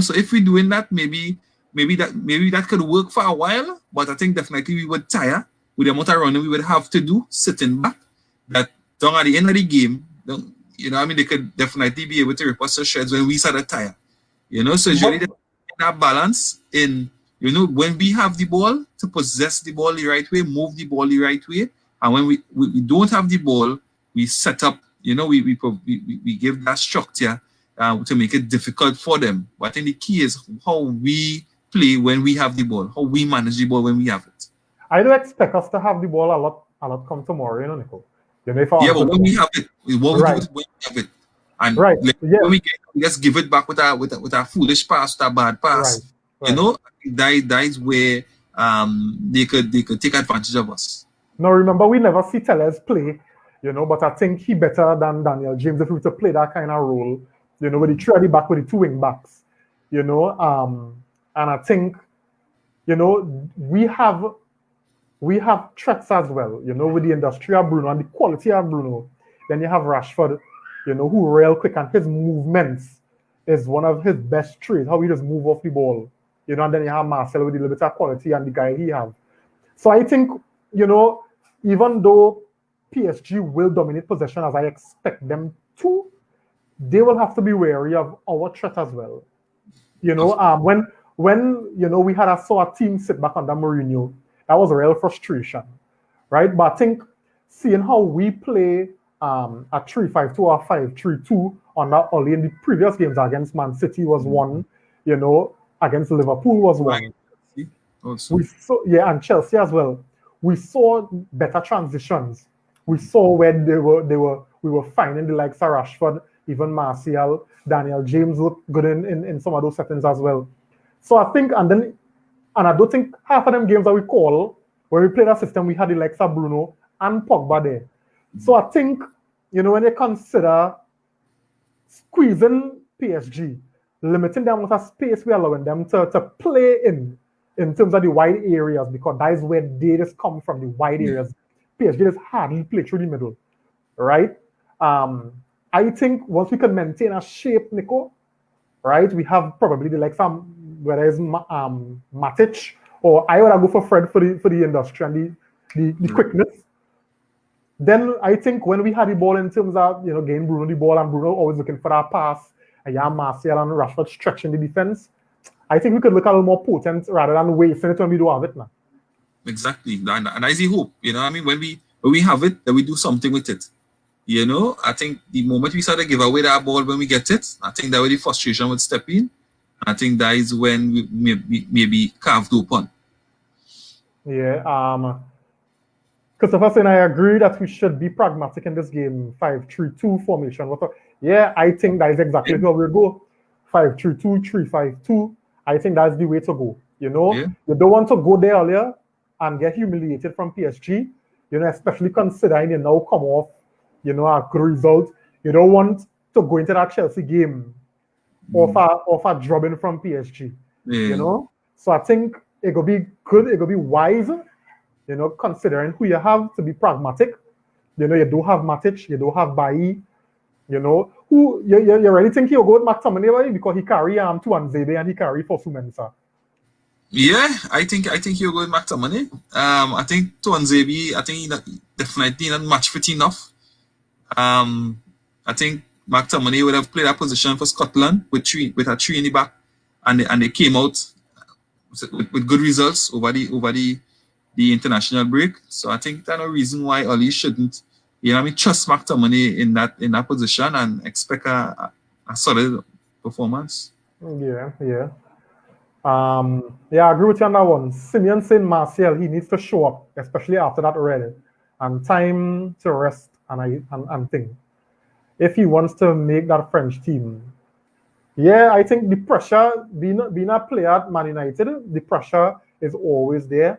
So if we're doing that, maybe that could work for a while, but I think definitely we would tire with the amount of running we would have to do sitting back. That down at the end of the game, they could definitely be able to rip us to shreds when we start to tire. So it's really that balance in when we have the ball, to possess the ball the right way, move the ball the right way, and when we don't have the ball, we set up, we give that structure to make it difficult for them. But I think the key is how we play when we have the ball, how we manage the ball when we have it. I don't expect us to have the ball a lot come tomorrow, Nico. But when we have it, what we do is when we have it, and when we just give it back with a foolish pass, with a bad pass. Right. That is where they could take advantage of us. Now remember, we never see Tellez play, but I think he better than Daniel James if we were to play that kind of role, with the three at the back, with the two wing backs, and I think, we have threats as well, with the industry of Bruno and the quality of Bruno. Then you have Rashford, who real quick, and his movements is one of his best traits, how he just move off the ball. And then you have Marcel with a little bit of quality and the guy he have. So I think, even though PSG will dominate possession as I expect them to, they will have to be wary of our threat as well. When we saw a team sit back under Mourinho, that was a real frustration, right? But I think seeing how we play a 3-5-2 or 5-3-2 on that early in the previous games against Man City was one, against Liverpool was one. We saw, and Chelsea as well. We saw better transitions. We saw when we were finding the likes of Rashford, even Martial, Daniel James looked good in some of those settings as well. So I think, and I don't think half of them games that we call, where we played that system, we had the likes of Bruno and Pogba there. So I think, when you consider squeezing PSG, limiting the amount of space we're allowing them to play in terms of the wide areas, because that is where they just come from, the wide areas. PSG just hardly play through the middle, right? I think once we can maintain a shape, Nico, right, we have probably the likes of, whether it's Matic, or I would go for Fred for the industry and the quickness. Then I think when we had the ball in terms of, getting Bruno the ball, and Bruno always looking for that pass, and Martial and Rashford stretching the defense, I think we could look a little more potent rather than wasting it when we don't have it now. Exactly. And I see hope. When we have it, then we do something with it. I think the moment we start to give away that ball when we get it, I think that where the frustration would step in. I think that is when we maybe carved open. Yeah. Christopher saying, I agree that we should be pragmatic in this game. 5-3-2 formation. I think that is exactly how we'll go. 5-3-2, 3-5-2. I think that's the way to go. You don't want to go there earlier and get humiliated from PSG. Especially considering you now come off, a good result. You don't want to go into that Chelsea game off a drubbing from PSG. So I think it will be good. It will be wise. Considering who you have, to be pragmatic. You do have Matic, you do have Bailly. Who you really think he'll go with McTominay because he carry Tuanzebe and he carry Fosu-Mensah? Yeah, I think he'll go with McTominay. I think Tuanzebe, I think he definitely not match fit enough. I think McTominay would have played that position for Scotland with a three in the back, and they came out with good results over the international break. So I think there's no reason why Ali shouldn't, trust McTominay in that position and expect a solid performance. Yeah. I agree with you on that one. Simeon saying Martial, he needs to show up, especially after that red. And time to rest and thing. If he wants to make that French team, yeah, I think the pressure, being a player at Man United, the pressure is always there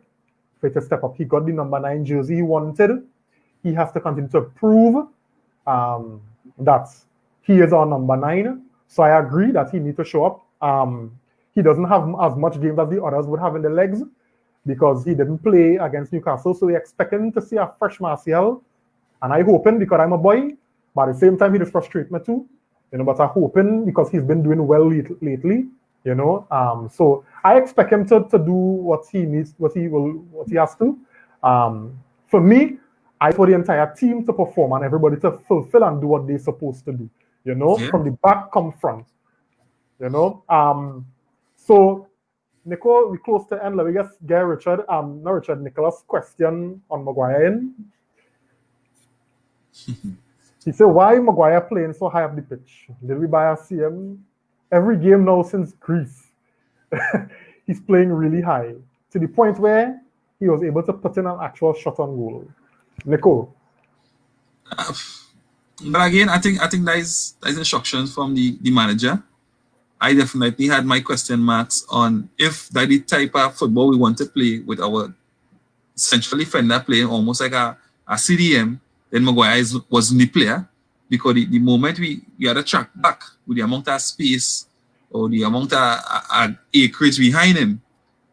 for him to step up. He got the number 9 jersey he wanted. He has to continue to prove that he is our number 9. So I agree that he needs to show up. He doesn't have as much games as the others would have in the legs because he didn't play against Newcastle. So we expecting to see a fresh Martial. And I hoping, because I'm a boy, but at the same time, he just frustrates me too. But I'm hoping because he's been doing well lately, So I expect him to do what he needs, what he has to. For me, I for the entire team to perform and everybody to fulfill and do what they're supposed to do. From the back come front. So Nico, we close to end. Let me just get Nicholas' question on Maguire in. He said, why Maguire playing so high up the pitch? Did we buy a CM? Every game now since Greece, he's playing really high to the point where he was able to put in an actual shot on goal. Nico? But again, I think that is instructions from the manager. I definitely had my question marks on if that the type of football we want to play with our central defender playing almost like a CDM. Then Maguire wasn't the player because the moment we had a track back with the amount of space or the amount of acreage behind him,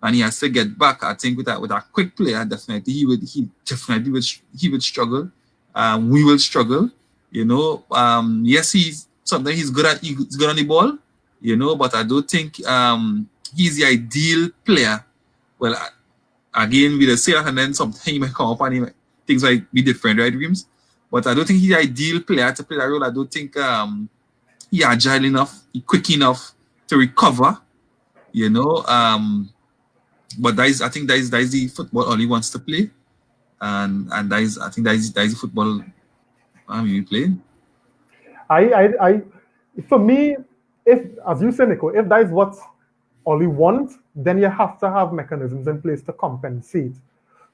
and he has to get back, I think with a quick player, definitely he would struggle. We will struggle. Yes, he's good on the ball, but I don't think he's the ideal player. Well, again, with the sale and then something he might come up and things might be different, right, Dreams? But I don't think he's the ideal player to play that role. I don't think he's agile enough, he's quick enough to recover, But I think that is the football all he wants to play, and that is the football you play. For me, if, as you say, Nico, if that is what all you want, then you have to have mechanisms in place to compensate.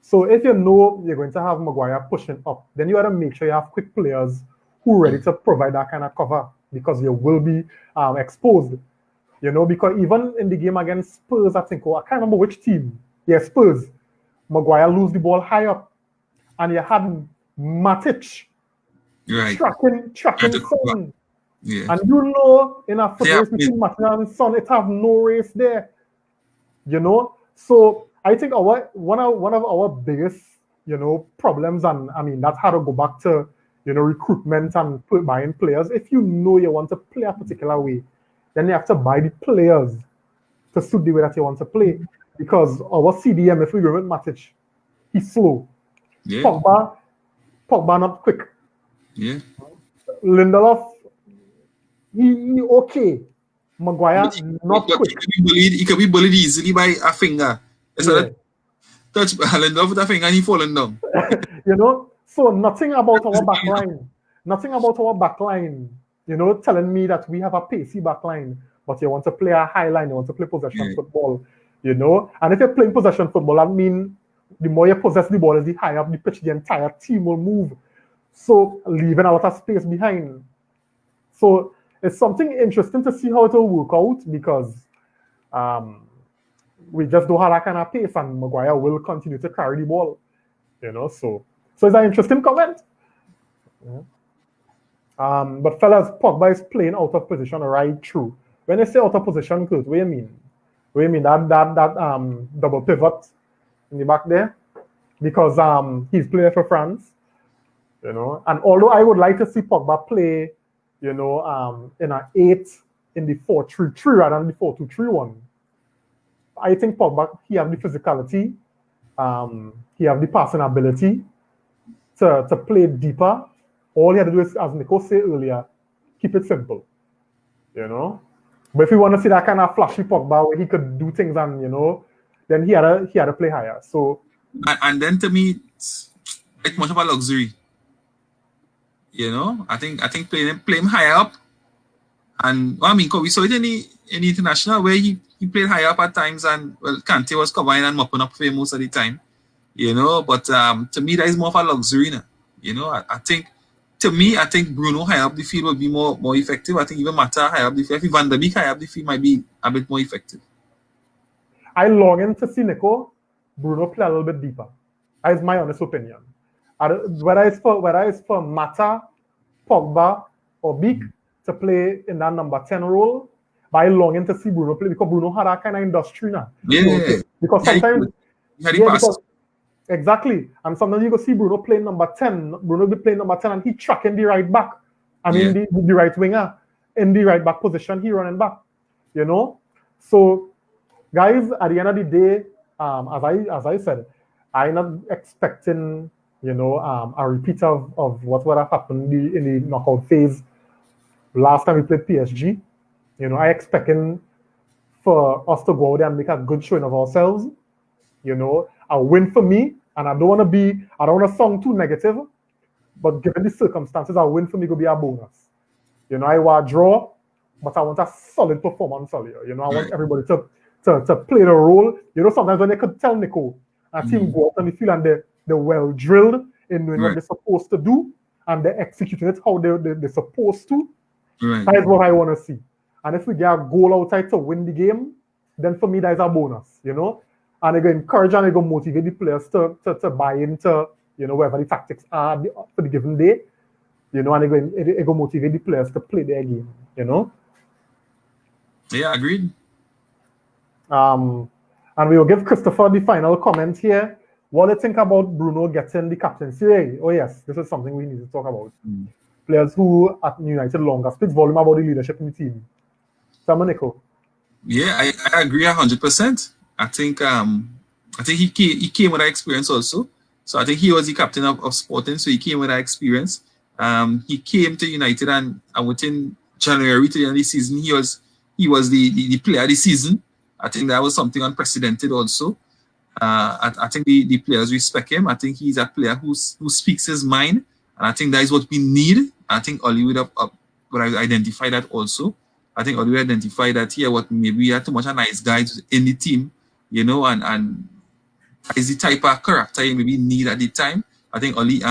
So if you know you're going to have Maguire pushing up, then you got to make sure you have quick players who are ready to provide that kind of cover because you will be exposed. Because even in the game against Spurs, I can't remember which team. Yeah, Spurs. Maguire lose the ball high up, and you had Matic tracking Son. Yeah. And in a football race between Matic and Son, it have no race there. So I think one of our biggest, problems, and I mean that had to go back to, recruitment and buying players. If you know you want to play a particular way, then you have to buy the players to suit the way that you want to play. Because our CDM, if we go with Matic, he's slow. Yeah. Pogba not quick. Yeah. Lindelof, he okay. Maguire not quick. He can be bullied easily by a finger. So touch Lindelof with a finger and he falling down. So nothing about our backline, telling me that we have a pacey backline, but you want to play a high line, you want to play possession football, And if you're playing possession football, that means the more you possess the ball, the higher up the pitch, the entire team will move. So leaving a lot of space behind. So it's something interesting to see how it will work out because we just don't have that kind of pace, and Maguire will continue to carry the ball. So it's an interesting comment. Yeah. But fellas, Pogba is playing out of position right through. When I say out of position, Kurt, what do you mean? What do you mean that double pivot in the back there? Because he's playing for France, And although I would like to see Pogba play, in an 8 in the 4-3-3 rather than the 4-2-3-1. I think Pogba, he have the physicality, he have the passing ability to play deeper. All he had to do is, as Nico said earlier, keep it simple. But if you want to see that kind of flashy Pogba where he could do things and then he had to play higher. So and then to me, it's much of a luxury. I think playing him higher up, and we saw it in the international where he played higher up at times, and Kante was covering and mopping up for him most of the time. But to me that is more of a luxury now. I think to me, I think Bruno high up the field would be more effective. I think even Mata high up the field, if Van der Beek high up the field might be a bit more effective. I long to see Nico Bruno play a little bit deeper. That's my honest opinion. Whether it's for Mata, Pogba, or Beek to play in that number 10 role, but I longing to see Bruno play because Bruno had that kind of industry now. Yeah. Because sometimes, because, exactly. And sometimes you go see Bruno playing number 10. Bruno be playing number 10 and he tracking the right back. I mean, the right winger in the right back position, he running back. You know? So, guys, at the end of the day, as I said, I'm not expecting, you know, a repeat of what would have happened in the knockout phase last time we played PSG. You know, I expecting for us to go out there and make a good showing of ourselves. You know, a win for me, and I don't want to sound too negative, but given the circumstances, a win for me could be a bonus. You know, I want a draw, but I want a solid performance earlier. You know, I want everybody to play the role. You know, sometimes when they could tell Nico, a team go out on the field and they're well drilled in knowing what they're supposed to do, and they're executing it how they're supposed to. That is what I want to see. And if we get a goal outside to win the game, then for me, that is a bonus, you know? And they're going to encourage and they're going to motivate the players to buy into, you know, whatever the tactics are for the given day, you know, and they're going to motivate the players to play their game, you know? Yeah, agreed. And we will give Christopher the final comment here. What do you think about Bruno getting the captaincy? Oh, yes, this is something we need to talk about. Players who at United longer speaks volume about the leadership in the team. Nico. Yeah, I agree 100%. I think he came with that experience also. So I think he was the captain of Sporting, so he came with that experience. He came to United and within January to the end of the season, he was the player of the season. I think that was something unprecedented also. I think the players respect him. I think he's a player who speaks his mind, and I think that is what we need. I think Oli would identify that also. I think Oli would identify that here, what maybe we had too much a nice guy in the team, you know, and is the type of character you maybe need at the time. I think Oli,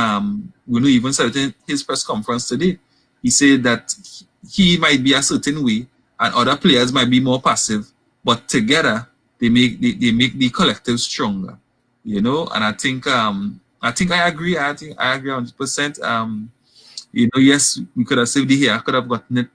even said it in his press conference today. He said that he might be a certain way, and other players might be more passive, but together they make the collective stronger, you know. And I think I agree. I agree 100%. You know, yes, we could have saved the hair, could have gotten it,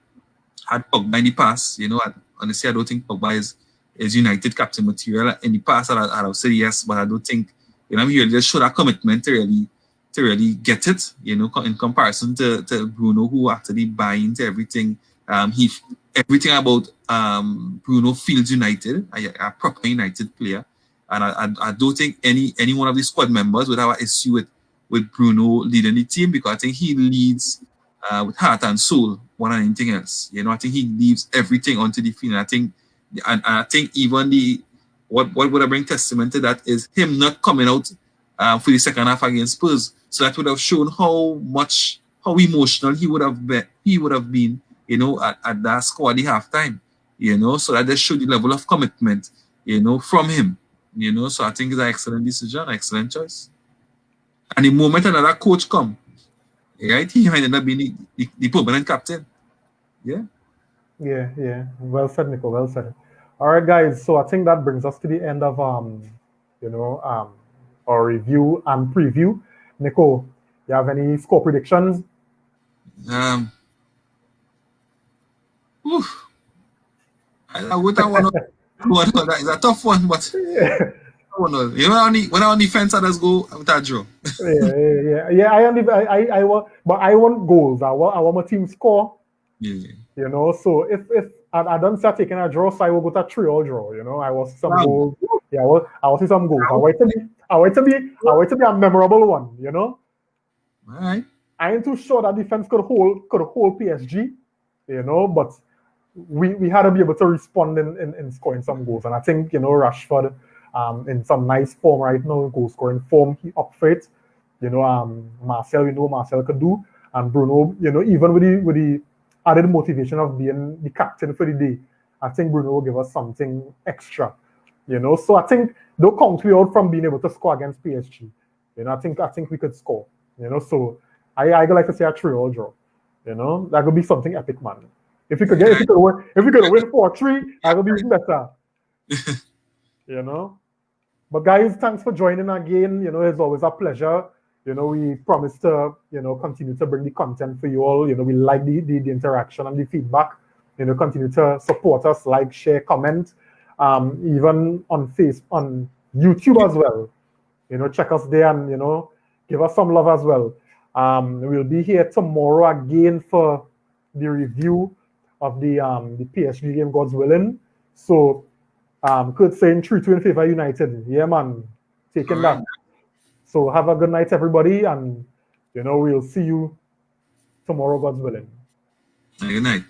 had Pogba in the past. You know, honestly, I don't think Pogba is United captain material. In the past, I would say yes, but I don't think, you know, he really just showed a commitment to really get it, you know, in comparison to Bruno, who actually buy into everything. Everything about Bruno feels United, a proper United player. And I don't think any one of the squad members would have an issue with Bruno leading the team, because I think he leads with heart and soul more than anything else. You know, I think he leaves everything onto the field. And I think even what would have bring testament to that is him not coming out for the second half against Spurs. So that would have shown how emotional he would have been, you know, at that score at the halftime. You know, so that just showed the level of commitment, you know, from him. You know, so I think it's an excellent decision, excellent choice. And the moment another coach come, right, he might end up being the permanent captain. Yeah. Yeah. Well said, Nico. Well said. All right, guys. So I think that brings us to the end of our review and preview. Nico, you have any score predictions? I wouldn't want to. That is a tough one, but I don't know. You know, when I on defense, I just go with a draw. Yeah. I want goals. I want my team score. Yeah. You know, so if I don't start taking a draw, so I will go to a 3-all draw. You know, I will see some goals. Yeah, I will see some goals. I want to be a memorable one. You know. All right. I ain't too sure that defense could hold PSG. You know, but we had to be able to respond in scoring some goals, and I think, you know, Rashford in some nice form right now, goal scoring form, he up for it. You know, Marcel, we know Marcel could do, and Bruno, you know, even with the added motivation of being the captain for the day, I think Bruno will give us something extra. You know, so I think don't count me out from being able to score against PSG. You know, I think we could score. You know, so I like to say a 3-all draw. You know, that could be something epic, man. If we could win 4-3, that would be even better. You know. But guys, thanks for joining again. You know, it's always a pleasure. You know, we promise to, continue to bring the content for you all. You know, we like the interaction and the feedback. You know, continue to support us, like, share, comment. Even on YouTube as well. You know, check us there and, give us some love as well. We'll be here tomorrow again for the review of the PSG game, God's willing. So, Kurt saying 3-2 in favor of United. Yeah, man. Taking that. So have a good night, everybody. And, we'll see you tomorrow, God's willing. Good night.